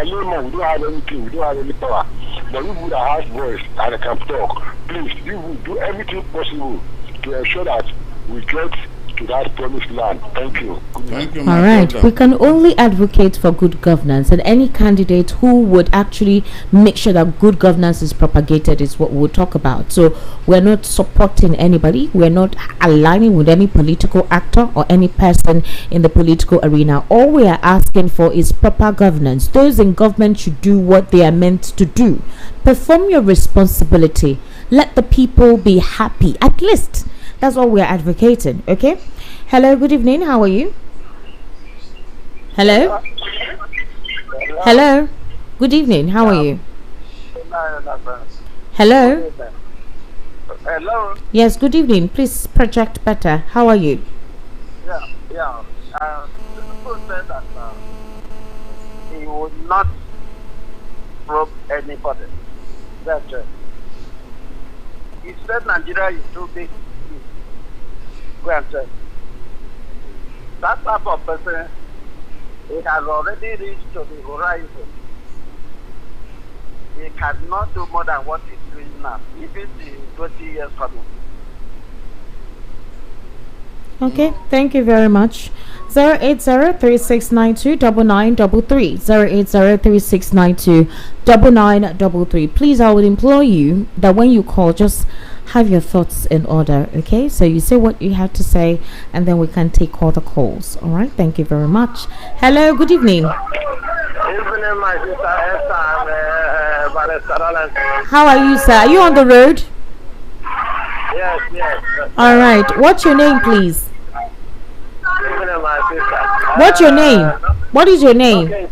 laymen, we don't have anything, we don't have any power. But people that have voice and they can talk, please, you will do everything possible to ensure that we get to that promised land. Thank you. Thank you, All right. brother. We can only advocate for good governance, and any candidate who would actually make sure that good governance is propagated is what we'll talk about. So we're not supporting anybody. We're not aligning with any political actor or any person in the political arena. All we are asking for is proper governance. Those in government should do what they are meant to do. Perform your responsibility. Let the people be happy. At least that's all we're advocating. Okay. Hello, good evening. How are you? Hello. Hello. Good evening. How are you? Hello. Hello. Yes, good evening. Please project better. How are you? Yeah. People said that he would not rob anybody. That's it. He said Nigeria is too big. Granted. That type of person, he has already reached to the horizon. He cannot do more than what he's doing now, even the 20 years coming. Okay, thank you very much. 08036929933 08036929933. Please, I would implore you that when you call, just have your thoughts in order. Okay, so you say what you have to say, and then we can take all the calls. All right, thank you very much. Hello, good evening. Evening, my sister Esther. How are you, sir? Are you on the road? Yes. All right, what's your name, please? Evening, my sister. What's your name? What is your name? Okay,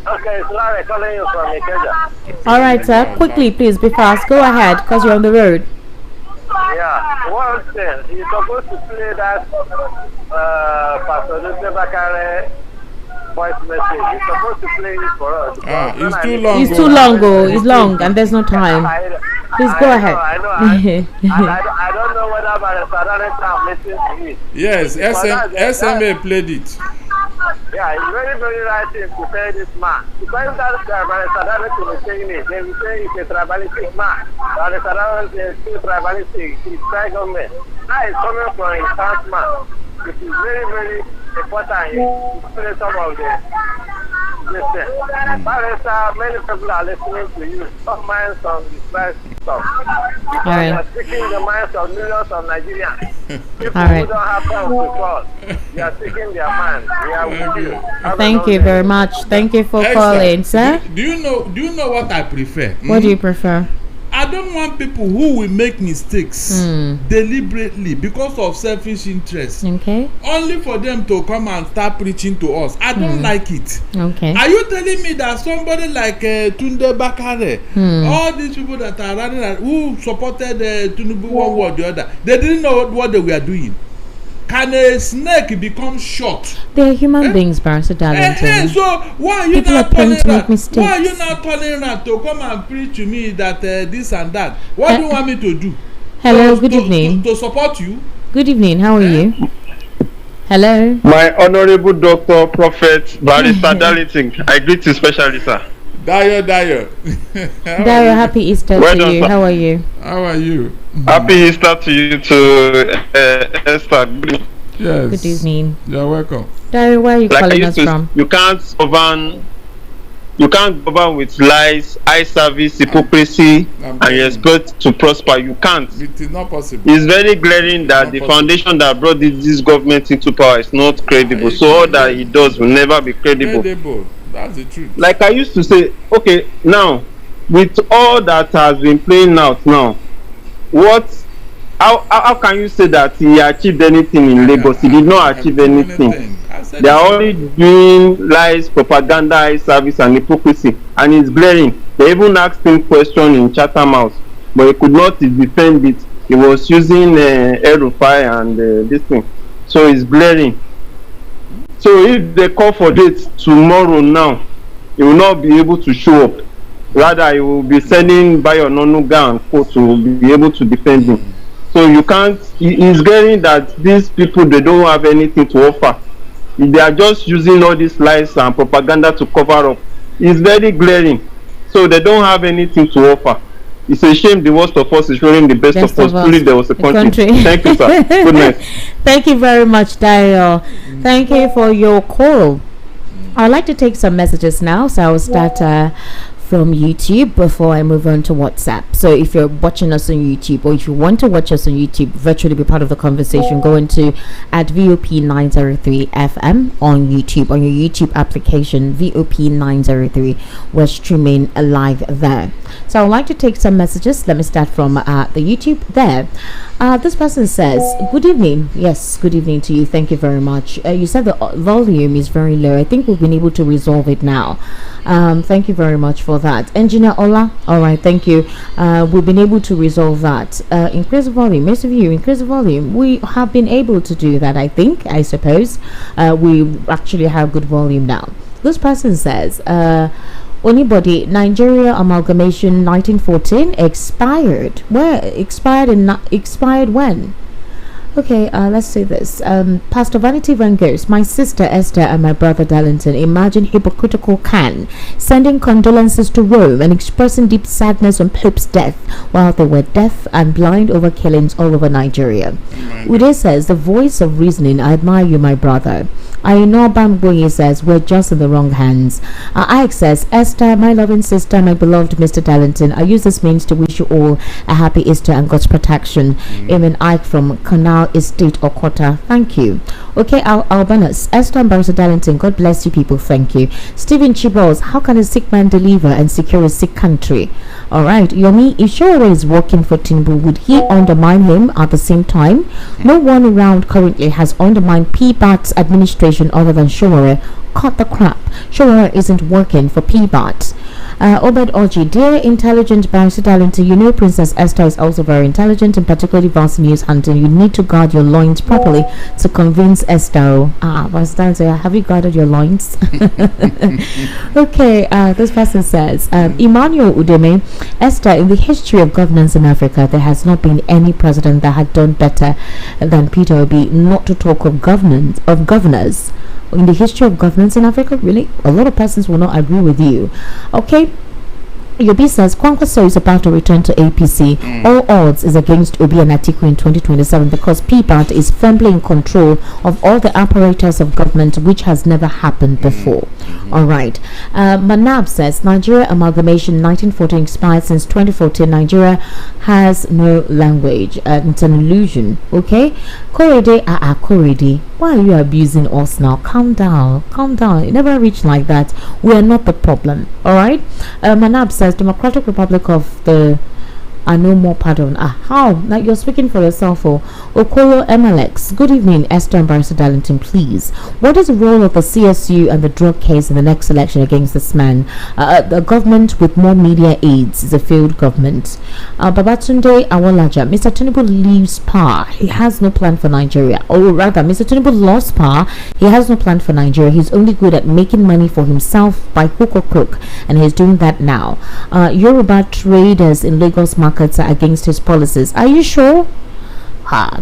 it's Larry calling you from Ikeja. All right, sir. Quickly, please, be fast. Go ahead, because you're on the road. Yeah, one thing, you're supposed to play that Pastor Bakare voice message. You're supposed to play it for us. It's too long. It's too long, it's long, and there's no time. Please go ahead. I know. I don't know whether by the Saturday time listening to it. Yes, SMA played it. Yeah, it's very, very right thing to say this man. Because that guy by the Saturday is saying it, they will say it's a tribalistic man. By the Saturday is still tribalistic, it's try government. That is coming from a stance man. It is very, very important to play some of the listen. Many people are listening to you. Some minds on the price stuff. You are speaking the minds of millions of Nigerians. People who don't have time to call. You are speaking their minds. We are with you. Thank you very much. Thank you for calling, sir. Do you know what I prefer? What do you prefer? I don't want people who will make mistakes deliberately because of selfish interest. Okay. Only for them to come and start preaching to us. I don't like it. Okay. Are you telling me that somebody like Tunde Bakare, all these people that are running, who supported Tinubu one way or the other, they didn't know what they were doing? Can a snake become short? They are human beings, Barrister Darlington. So why are you People not are prone turning to make around? mistakes. Why are you not turning around to come and preach to me that this and that? What do you want me to do? Hello, good evening. To support you? Good evening. How are you? Hello. My honorable doctor, prophet, Barrister Darlington. I greet you specially, sir. Dayo. Dayo, happy Easter to you. How are you? How are you? Happy Easter to you too, Esther. Yes. Good evening. You're welcome. Dayo, where are you calling us from? You can't govern with lies, eye service, hypocrisy, and you expect to prosper. You can't. It is not possible. It's very glaring that the foundation that brought this government into power is not credible. So all that he does will never be credible. That's the truth. Like I used to say, okay, now with all that has been playing out now, how can you say that he achieved anything in Lagos? He did not achieve anything. They are only doing lies, propaganda, eye service, and hypocrisy, and it's glaring. They even asked him question in Chatham House, but he could not defend it. He was using El-Rufai and this thing, so it's glaring. So if they call for date tomorrow now, he will not be able to show up. Rather, he will be sending Bayo Nonuga and Co to be able to defend him. So you can't. It's glaring that these people, they don't have anything to offer. They are just using all these lies and propaganda to cover up. It's very glaring. So they don't have anything to offer. It's a shame the worst of us is showing the best of us. Truly, there was a country. Thank you, sir. Good night. Thank you very much, Dario. Thank you for your call. I'd like to take some messages now, so I'll start from YouTube before I move on to WhatsApp. So if you're watching us on YouTube, or if you want to watch us on YouTube, virtually be part of the conversation, go into at VOP 903 FM on YouTube, on your YouTube application, VOP 903. We're streaming live there. So I'd like to take some messages. Let me start from the YouTube there. This person says, good evening. Yes, good evening to you. Thank you very much. You said the volume is very low. I think we've been able to resolve it now. Thank you very much for that. Engineer Ola, all right, thank you. We've been able to resolve that. Increase the volume. Most of you, increase the volume. We have been able to do that, I suppose. We actually have good volume now. This person says, Onibody, Nigeria amalgamation 1914 expired. Where? Expired when? Okay, let's say this. Pastor Vanity Van Gogh, my sister Esther and my brother Darlington imagine hypocritical Can sending condolences to Rome and expressing deep sadness on Pope's death while they were deaf and blind over killings all over Nigeria. Ude says, the voice of reasoning, I admire you, my brother. Ayino Bamboye says, we're just in the wrong hands. Ike says, Esther, my loving sister, my beloved Mr. Darlington, I use this means to wish you all a happy Easter and God's protection. Amen. Ike from Canal Estate Okota, thank you. Okay, Albanus, Esther and Barrister Darlington, God bless you people, thank you. Stephen Chibos, how can a sick man deliver and secure a sick country? All right, Yomi, if Sowore is working for Tinubu, would he undermine him at the same time? No one around currently has undermined PBAT's administration other than Sowore. Cut the crap. Sowore isn't working for PBAT. Obed Oji, dear intelligent Barrister Darlington, you know Princess Esther is also very intelligent and particularly vast news hunting. You need to guard your loins properly to convince Esther. Barrister Darlington, have you guarded your loins? Okay, this person says, Emmanuel Udeme, Esther, in the history of governance in Africa, there has not been any president that had done better than Peter Obi, not to talk of governors. In the history of governance in Africa, really, a lot of persons will not agree with you. Okay, Yobi says Kwankwaso is about to return to APC. All odds is against Obi and Atiku in 2027 because PBAT is firmly in control of all the apparatus of government, which has never happened before. All right. Manab says Nigeria amalgamation 1914 expired since 2014. Nigeria has no language. It's an illusion. Okay. Korede, Korede, why are you abusing us now? Calm down. Calm down. It never reached like that. We are not the problem. All right. Manab says Democratic Republic of the are no more pardon. How? Now you're speaking for yourself. Okonkwo MLX. Good evening, Esther and Barrister Darlington, please. What is the role of the CSU and the drug case in the next election against this man? The government with more media aids is a failed government. Babatunde Awolaja. Mr. Tinubu leaves power. He has no plan for Nigeria. Or rather, Mr. Tinubu lost power. He has no plan for Nigeria. He's only good at making money for himself by hook or crook, and he's doing that now. Yoruba traders in Lagos markets are against his policies. Are you sure?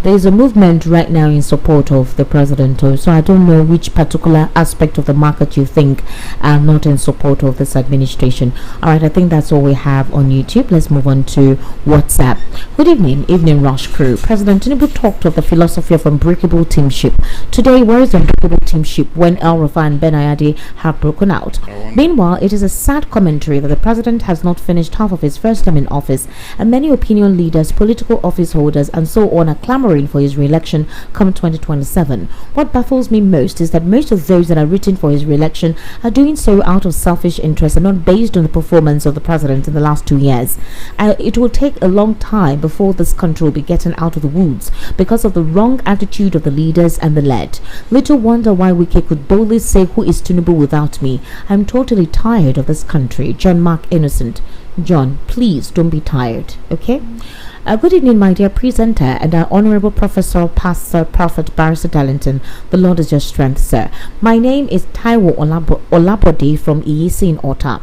There's a movement right now in support of the president, so I don't know which particular aspect of the market you think are not in support of this administration. All right, I think that's all we have on YouTube. Let's move on to WhatsApp. Good evening Rush crew. President Tinubu talked of the philosophy of unbreakable teamship. Today, where is unbreakable teamship when El-Rufai and Ben Ayade have broken out? Meanwhile, it is a sad commentary that the president has not finished half of his first term in office, and many opinion leaders, political office holders, and so on are clamoring for his re-election come 2027. What baffles me most is that most of those that are written for his re-election are doing so out of selfish interest and not based on the performance of the president in the last 2 years. It will take a long time before this country will be getting out of the woods because of the wrong attitude of the leaders and the led. Little wonder why Wike could boldly say, "Who is Tinubu without me? I'm totally tired of this country." John Mark Innocent. John, please don't be tired, okay? Good evening, my dear presenter and our honorable professor, pastor, prophet, barrister Darlington. The Lord is your strength, sir. My name is Taiwo Olabode from Iyisi in Ota.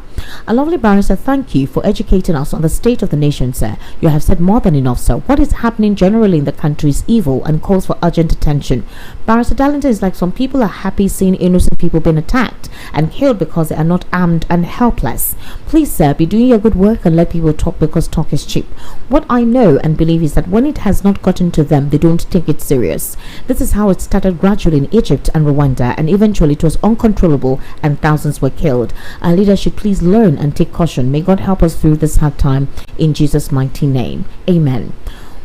A lovely barrister, thank you for educating us on the state of the nation, sir. You have said more than enough, sir. What is happening generally in the country is evil and calls for urgent attention. Barrister Darlington is like some people are happy seeing innocent people being attacked and killed because they are not armed and helpless. Please, sir, be doing your good work and let people talk because talk is cheap. What I know and believe is that when it has not gotten to them, they don't take it serious. This is how it started gradually in Egypt and Rwanda, and eventually it was uncontrollable and thousands were killed. Our leaders should please learn and take caution. May God help us through this hard time in Jesus' mighty name. Amen.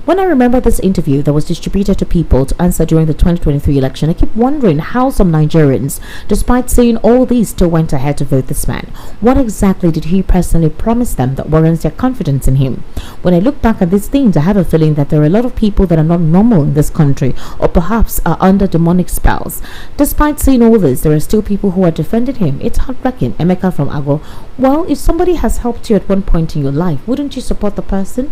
When I remember this interview that was distributed to people to answer during the 2023 election, I keep wondering how some Nigerians, despite saying all these, still went ahead to vote this man. What exactly did he personally promise them that warrants their confidence in him? When I look back at these things, I have a feeling that there are a lot of people that are not normal in this country, or perhaps are under demonic spells. Despite saying all this, there are still people who are defending him. It's heartbreaking. Emeka from Ago. Well, if somebody has helped you at one point in your life, wouldn't you support the person?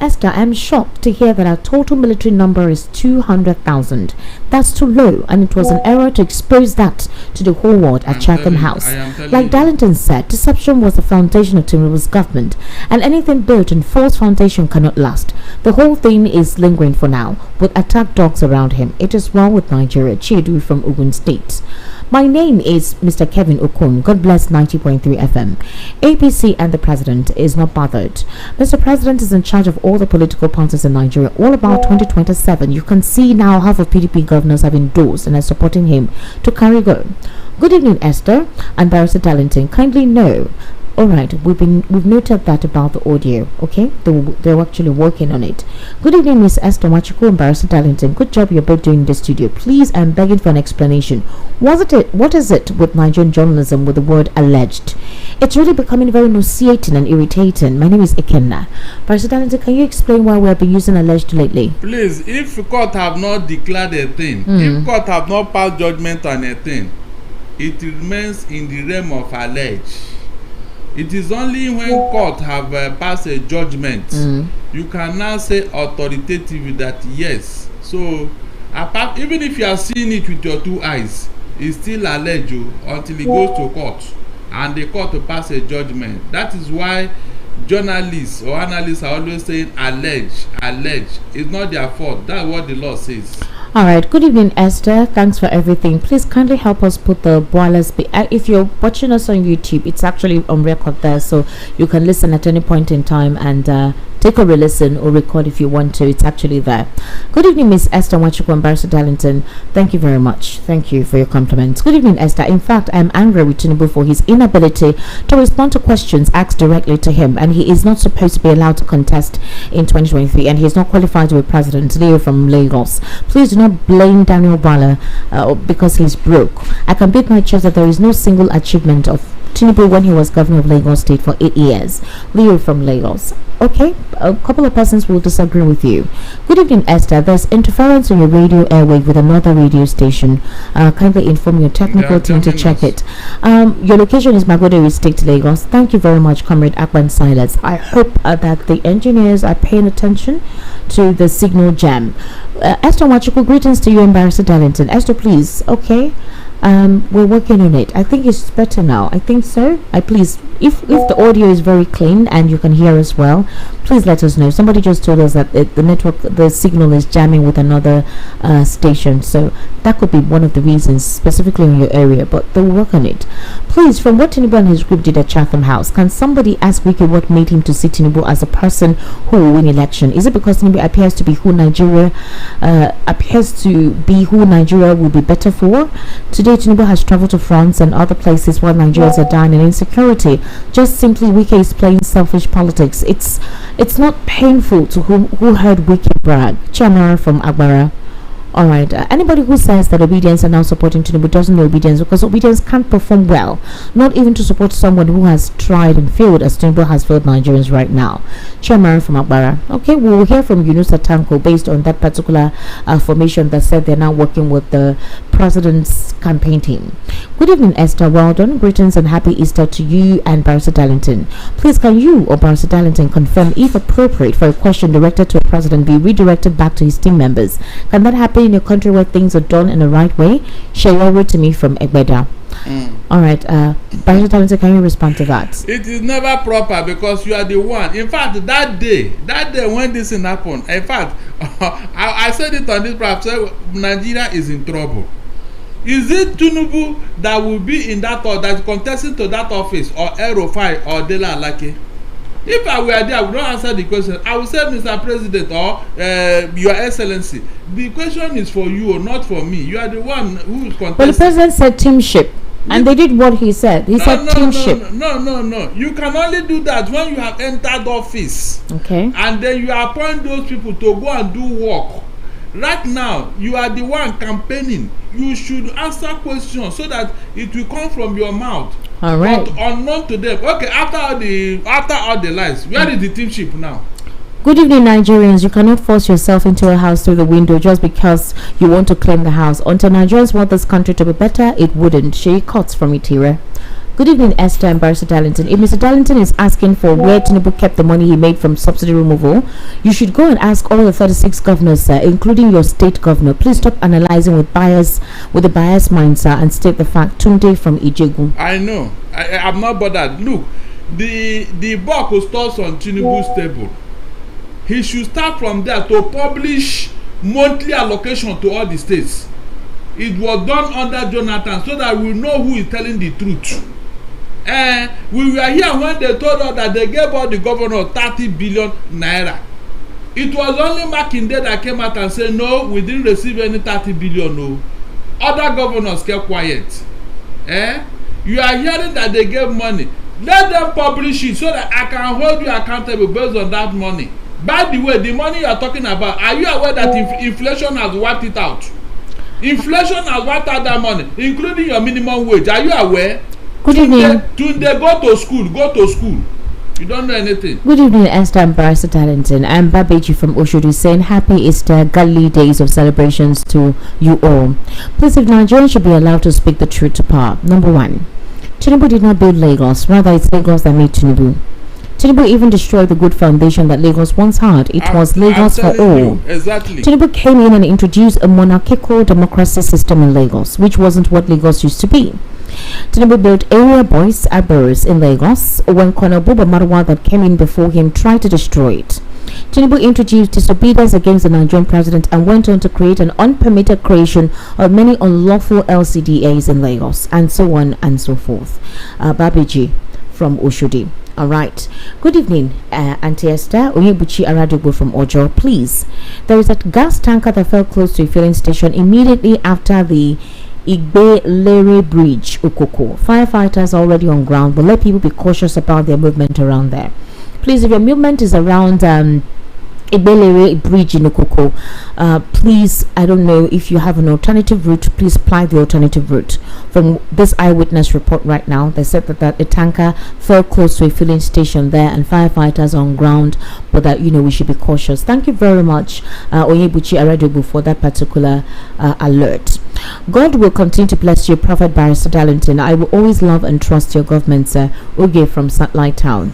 Esther, I'm shocked to hear that our total military number is 200,000. That's too low, and it was an error to expose that to the whole world at Chatham House. Like Darlington said, deception was the foundation of Tinubu's government, and anything built on false foundation cannot last. The whole thing is lingering for now, with attack dogs around him. It is well with Nigeria. Chiedu from Ogun State. My name is Mr. Kevin Okon. God bless 90.3 FM. APC and the president is not bothered. Mr. President is in charge of all the political parties in Nigeria. All about 2027. You can see now half of PDP governors have endorsed and are supporting him to carry go. Good evening, Esther and Barrister Darlington. Kindly know. All right, we've noted that about the audio. Okay, they're actually working on it. Good evening, Miss Esther Machuku and Barrister Darlington. Good job you're both doing in the studio. Please, I'm begging for an explanation. What is it with Nigerian journalism with the word alleged? It's really becoming very nauseating and irritating. My name is Ikenna. Barrister Darlington, can you explain why we have been using alleged lately? Please, if court have not declared a thing, if court have not passed judgment on a thing, it remains in the realm of alleged. It is only when court have passed a judgment you can now say authoritatively that yes. So apart, even if you are seeing it with your two eyes, it's still alleged until it goes to court and the court to pass a judgment. That is why journalists or analysts are always saying allege. It's not their fault. That's what the law says. All right. Good evening, Esther. Thanks for everything. Please kindly help us put the boilers. If you're watching us on YouTube, it's actually on record there, so you can listen at any point in time and take a re-listen or record if you want to. It's actually there. Good evening, Miss Esther Wachuku and Barrister Darlington. Thank you very much. Thank you for your compliments. Good evening, Esther. In fact, I'm angry with Tinubu for his inability to respond to questions asked directly to him, and he is not supposed to be allowed to contest in 2023, and he is not qualified to be president. Leo from Lagos. Please do not blame Daniel Bala because he's broke. I can beat my chest that there is no single achievement of Tinubu when he was governor of Lagos State for 8 years. Leo from Lagos. Okay, a couple of persons will disagree with you. Good evening, Esther. There's interference on your radio airwave with another radio station. Kindly inform your technical team to check it. Your location is Magodere State, Lagos. Thank you very much, Comrade Akban Silas. I hope that the engineers are paying attention to the signal jam. Esther Wachuku, greetings to you and Barrister Darlington. Esther, please. Okay. We're working on it. I think it's better now. I think so. Please, if the audio is very clean and you can hear us well, please let us know. Somebody just told us that the network, the signal is jamming with another station, so that could be one of the reasons, specifically in your area, but they'll work on it. Please, from what Tinubu and his group did at Chatham House, can somebody ask Wiki what made him to see Tinubu as a person who will win election? Is it because Tinubu appears to be who Nigeria will be better for? Today Today, Tinubu has traveled to France and other places while Nigerians are dying in insecurity. Just simply, Wike is playing selfish politics. It's not painful to who heard Wike brag. Chamara from Agbara. All right. Anybody who says that obedience and now supporting Tinubu doesn't know obedience, because obedience can't perform well, not even to support someone who has tried and failed as Tinubu has failed Nigerians right now. Chairman from Akbara. Okay, we will hear from Yunus Atanko based on that particular formation that said they're now working with the president's campaign team. Good evening, Esther. Well done. Greetings and happy Easter to you and Barrister Darlington. Please, can you or Barrister Darlington confirm, if appropriate, for a question directed to a president be redirected back to his team members? Can that happen in a country where things are done in the right way? Sowore to me from Egbeda. All right, Barrister Darlington, can you respond to that? It is never proper because you are the one. In fact, that day when this thing happened, in fact, I said it on this platform, Nigeria is in trouble. Is it Tinubu that will be in that, or that is contesting to that office, or El-Rufai or Dela Alake? If I were there, I would not answer the question. I would say, Mr. President or Your Excellency, the question is for you, not for me. You are the one who is contesting. But the president said teamship, and they did what he said. He said teamship. No. You can only do that when you have entered office. Okay. And then you appoint those people to go and do work. Right now, you are the one campaigning. You should answer questions so that it will come from your mouth. All right. But unknown to them. Okay, after all the lies, where is the teamship now? Good evening, Nigerians. You cannot force yourself into a house through the window just because you want to claim the house. Until Nigerians want this country to be better, it wouldn't. She cuts from Itira. Good evening, Esther and Barrister Darlington. If Mr. Darlington is asking for where Tinubu kept the money he made from subsidy removal, you should go and ask all the 36 governors, sir, including your state governor. Please stop analyzing with a biased mind, sir, and state the fact. Tunde from Ijegu. I know. I'm not bothered. Look, the buck who starts on Tinubu's table, he should start from there to publish monthly allocation to all the states. It was done under Jonathan so that we know who is telling the truth. We were here when they told us that they gave all the governors 30 billion naira. It was only Makinde that came out and said, no, we didn't receive any 30 billion. No. Other governors kept quiet. You are hearing that they gave money. Let them publish it so that I can hold you accountable based on that money. By the way, the money you are talking about, are you aware that inflation has wiped it out? Inflation has wiped out that money, including your minimum wage. Are you aware? Good evening. Tunde, go to school. Go to school. You don't know anything. Good evening, Esther and Barrister Darlington. I'm Babeji from Oshodi saying happy Easter, Galilee days of celebrations to you all. Please, if Nigerians should be allowed to speak the truth to power. Number one, Tinubu did not build Lagos. Rather, it's Lagos that made Tinubu. Tinubu even destroyed the good foundation that Lagos once had. It was Lagos for all. Exactly. Tinubu came in and introduced a monarchical democracy system in Lagos, which wasn't what Lagos used to be. Tinubu built area boys boroughs in Lagos when Colonel Buba Marwa that came in before him tried to destroy it. Tinubu introduced disobedience against the Nigerian president and went on to create an unpermitted creation of many unlawful LCDAs in Lagos, and so on and so forth. Babiji from Oshodi. All right. Good evening, Auntie Esther. Oyebuchi Aradugo from Ojo. Please, there is a gas tanker that fell close to a filling station immediately after the Igbe-Lere Bridge, Okonkwo. Firefighters are already on ground, but let people be cautious about their movement around there. Please, if your movement is around Igbe-Lere Bridge in Okonkwo, please, I don't know if you have an alternative route, please apply the alternative route. From this eyewitness report right now, they said that a tanker fell close to a filling station there and firefighters on ground, but that, we should be cautious. Thank you very much, Oyebuchi Aradobu, for that particular alert. God will continue to bless you, Prophet Barrister Darlington. I will always love and trust your government, sir. Oge from Satellite Town.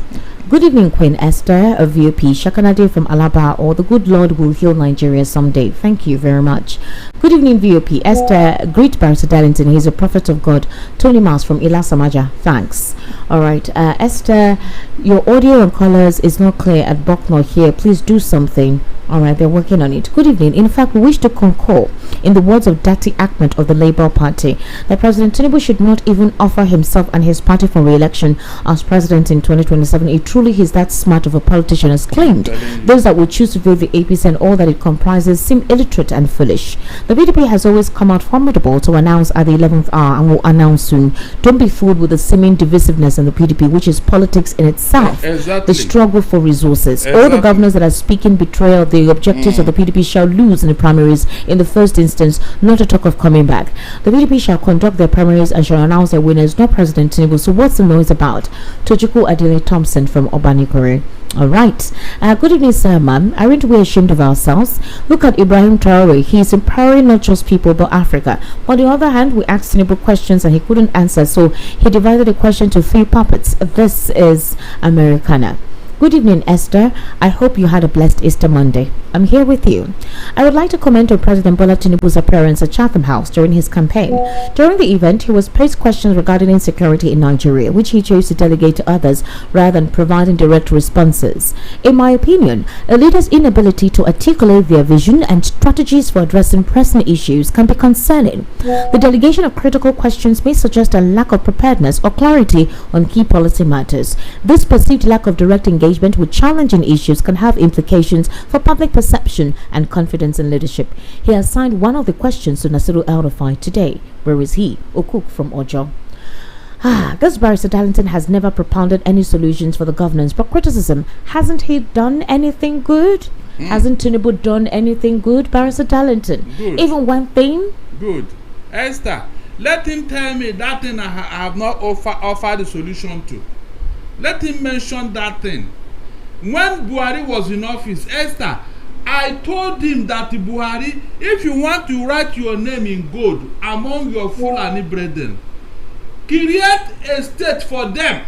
Good evening, Queen Esther of VOP. Shakanade from Alaba, or the good Lord will heal Nigeria someday. Thank you very much. Good evening, VOP. Esther, great Barrister Darlington. He's a prophet of God. Tony Mas from Ila Samaja. Thanks. All right. Esther, your audio and colors is not clear at Bucknor here. Please do something. All right, they're working on it. Good evening. In fact, we wish to concur in the words of Dati Ahmed of the Labour Party that President Tinubu should not even offer himself and his party for re-election as president in 2027. It truly is that smart of a politician as claimed. Those that would choose to vote the APC and all that it comprises seem illiterate and foolish. The PDP has always come out formidable to announce at the 11th hour and will announce soon. Don't be fooled with the seeming divisiveness in the PDP, which is politics in itself. Exactly. The struggle for resources. Exactly. All the governors that are speaking betrayal, the objectives of the PDP shall lose in the primaries in the first instance, not to talk of coming back. The PDP shall conduct their primaries and shall announce their winners, not President Tinubu. So what's the noise about? Tojuku Adele Thompson from Obanikore. All right. Good evening, sir, ma'am. Aren't we ashamed of ourselves? Look at Ibrahim Traore. He is empowering not just people but Africa. On the other hand, we asked Tinubu questions and he couldn't answer, so he divided the question to 3 puppets. This is Americana. Good evening, Esther. I hope you had a blessed Easter Monday. I'm here with you. I would like to comment on President Bola Tinubu's appearance at Chatham House during his campaign. During the event, he was posed questions regarding insecurity in Nigeria, which he chose to delegate to others rather than providing direct responses. In my opinion, a leader's inability to articulate their vision and strategies for addressing pressing issues can be concerning. The delegation of critical questions may suggest a lack of preparedness or clarity on key policy matters. This perceived lack of direct engagement with challenging issues can have implications for public perception and confidence in leadership. He assigned one of the questions to Nasiru El-Rufai today. Where is he? Okuk from Ojo. This Barrister Darlington has never propounded any solutions for the governance, but criticism. Hasn't he done anything good? Hasn't Tinubu done anything good, Barrister Darlington? Good. Even one thing? Good. Esther, let him tell me that thing I have not offered a solution to. Let him mention that thing. When Buhari was in office, Esther, I told him that Buhari, if you want to write your name in gold among your Fulani brethren, create a state for them.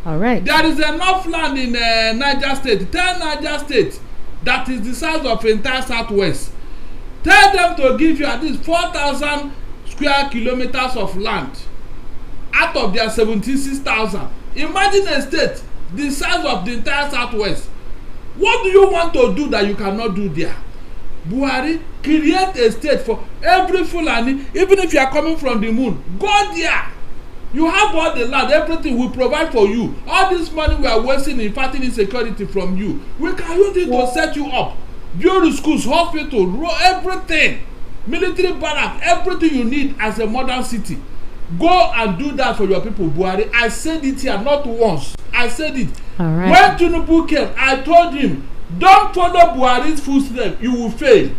All right. There is enough land in Niger State. Tell Niger State that is the size of entire Southwest. Tell them to give you at least 4,000 square kilometers of land out of their 76,000. Imagine a state the size of the entire Southwest. What do you want to do that you cannot do there? Buhari, create a state for every Fulani. Even if you are coming from the moon, go there. You have all the land, everything we provide for you. All this money we are wasting in fighting insecurity from you, we can use it to set you up. Build schools, hospital, everything. Military barrack, everything you need as a modern city. Go and do that for your people, Buhari. I said it here not once. I said it. All right. When Tinubu came, I told him, don't follow Buhari's footsteps. You will fail.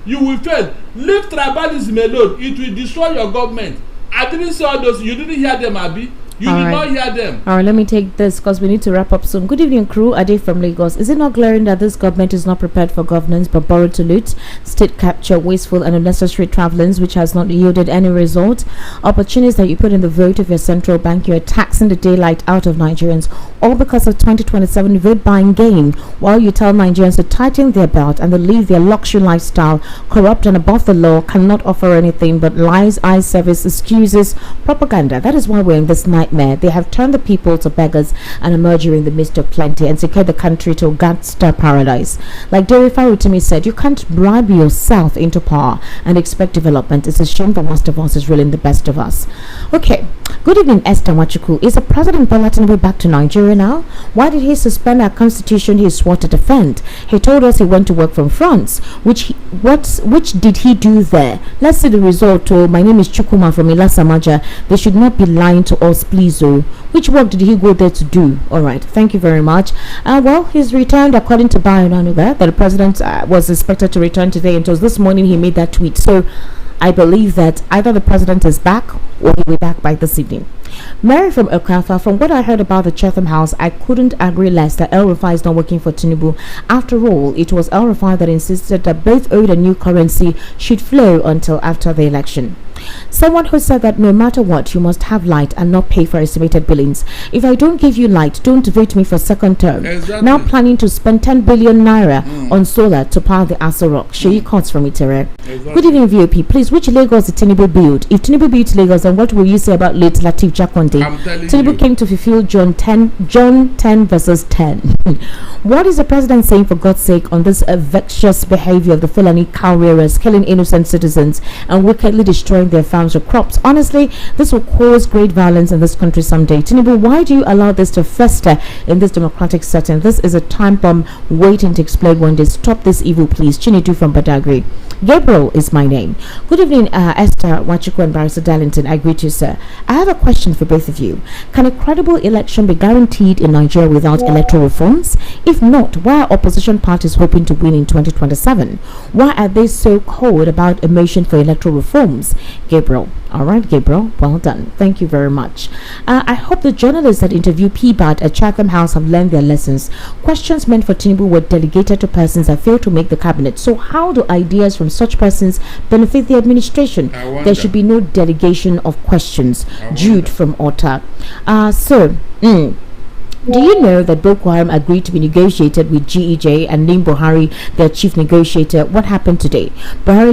You will fail. Leave tribalism alone. It will destroy your government. I didn't say all those. You didn't hear them, Abi. You did not hear them. All right, let me take this because we need to wrap up soon. Good evening, crew. Ade from Lagos. Is it not glaring that this government is not prepared for governance but borrowed to loot, state capture, wasteful and unnecessary travelings, which has not yielded any result? Opportunities that you put in the vote of your central bank, you're taxing the daylight out of Nigerians, all because of 2027 vote buying game, while you tell Nigerians to tighten their belt and to leave their luxury lifestyle, corrupt and above the law, cannot offer anything but lies, eye service, excuses, propaganda. That is why we're in this nightmare. They have turned the people to beggars and are merging in the midst of plenty and secured the country to a gangster paradise. Like Deri Farutimi said, you can't bribe yourself into power and expect development. It's a shame the worst of us is ruling the best of us. Okay. Good evening, Esther Wachuku. Is the President Bola Tinubu back to Nigeria now? Why did he suspend our constitution he swore to defend? He told us he went to work from France. Which did he do there? Let's see the result. My name is Chukuma from Ilasamaja. They should not be lying to us, please. Which work did he go there to do? All right, thank you very much. Well, he's returned according to Bayonanuga that the president was expected to return today, and it was this morning he made that tweet. So I believe that either the president is back or he'll be back by this evening. Mary from Okonkwo, from what I heard about the Chatham House, I couldn't agree less that El-Rufai is not working for Tinubu. After all, it was El-Rufai that insisted that both old and new currency should flow until after the election. Someone who said that no matter what, you must have light and not pay for estimated billings. If I don't give you light, don't vote me for second term. Exactly. Now planning to spend 10 billion naira on solar to power the Aso Rock. Sheyi cuts from Itere. Exactly. Good evening, VOP. Please, which Lagos did Tinubu build? If Tinubu built Lagos, then what will you say about late Latif Jakonde. I'm telling Tinubu you. came to fulfill John 10 verses 10. What is the president saying, for God's sake, on this vexatious behavior of the Fulani cow rearers, killing innocent citizens and wickedly destroying their farms or crops? Honestly, this will cause great violence in this country someday. Tinubu, why do you allow this to fester in this democratic setting? This is a time bomb waiting to explode one day. Stop this evil, please. Chinidu from Badagry. Gabriel is my name. Good evening, Esther Wachuku and Barrister Darlington. I greet you, sir. I have a question for both of you. Can a credible election be guaranteed in Nigeria without electoral reforms? If not, why are opposition parties hoping to win in 2027? Why are they so cold about a motion for electoral reforms? Gabriel. All right, Gabriel. Well done. Thank you very much. I hope the journalists that interviewed PBAT at Chatham House have learned their lessons. Questions meant for Tinubu were delegated to persons that failed to make the cabinet. So how do ideas from such persons benefit the administration? There should be no delegation of questions. Jude from Ota. Do you know that Boko Haram agreed to be negotiated with GEJ and named Buhari their chief negotiator? What happened today? Buhari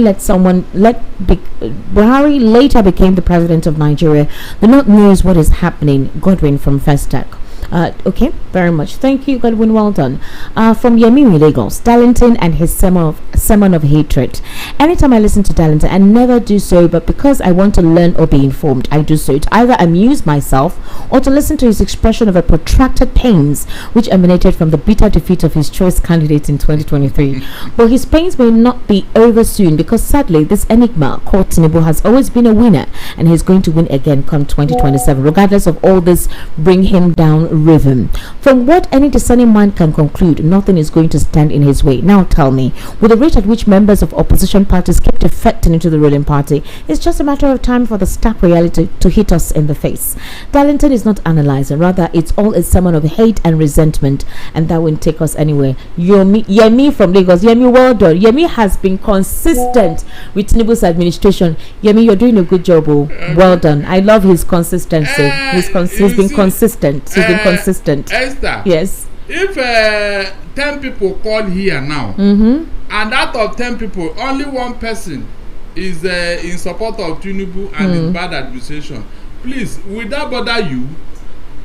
later became the president of Nigeria. The North knows what is happening. Godwin from Festac. Okay, very much. Thank you, Godwin. Well done. From Yemi Lagos, Darlington and his sermon of hatred. Anytime I listen to Darlington, I never do so, but because I want to learn or be informed, I do so to either amuse myself or to listen to his expression of a protracted pains which emanated from the bitter defeat of his choice candidate in 2023. But his pains may not be over soon, because sadly, this enigma called Tinubu has always been a winner, and he's going to win again come 2027, regardless of all this bring him down rhythm. From what any discerning mind can conclude, nothing is going to stand in his way. Now tell me, with the rate at which members of opposition parties keep defecting into the ruling party, it's just a matter of time for the stark reality to hit us in the face. Darlington is not analyzing, rather it's all a sermon of hate and resentment, and that won't take us anywhere. Yemi from Lagos. Yemi, well done. Yemi has been consistent with Tinubu's administration. Yemi, you're doing a good job. Well done. I love his consistency. He's been consistent. He's been consistent. Esther, yes. If 10 people call here now, and out of 10 people, only one person is in support of Tinubu and his bad administration, please, will that bother you?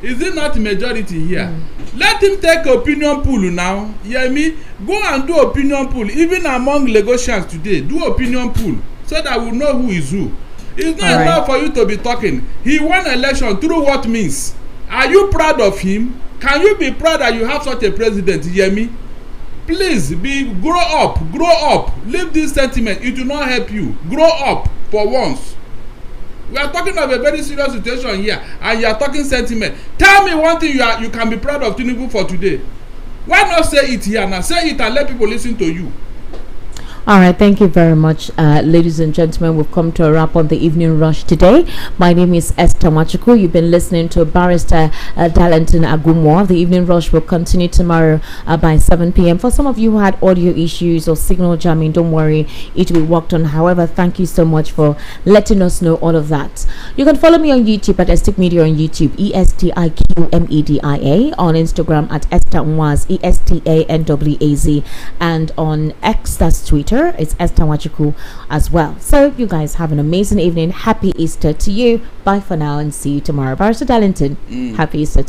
Is it not majority here? Let him take opinion poll now. Yemi, go and do opinion poll. Even among Lagosians today, do opinion poll so that we know who is who. It's not enough for you to be talking. He won election through what means? Are you proud of him? Can you be proud that you have such a president, Yemi? Please grow up. Leave this sentiment. It will not help you. Grow up for once. We are talking of a very serious situation here, and you are talking sentiment. Tell me one thing you can be proud of Tinubu for today. Why not say it here now? Say it and let people listen to you. All right, thank you very much, ladies and gentlemen. We've come to a wrap on the evening rush today. My name is Esther Wachuku. You've been listening to Barrister Darlington Agumwa. The evening rush will continue tomorrow by 7 p.m. For some of you who had audio issues or signal jamming, don't worry, it will be worked on. However, thank you so much for letting us know all of that. You can follow me on YouTube at Estic Media on YouTube, ESTIQMEDIA, on Instagram at Esther Nwaz, ESTANWAZ, and on X, that's Twitter. It's Esther Wachuku as well. So you guys have an amazing evening. Happy Easter to you. Bye for now and see you tomorrow. Barrister Darlington, happy Easter to you.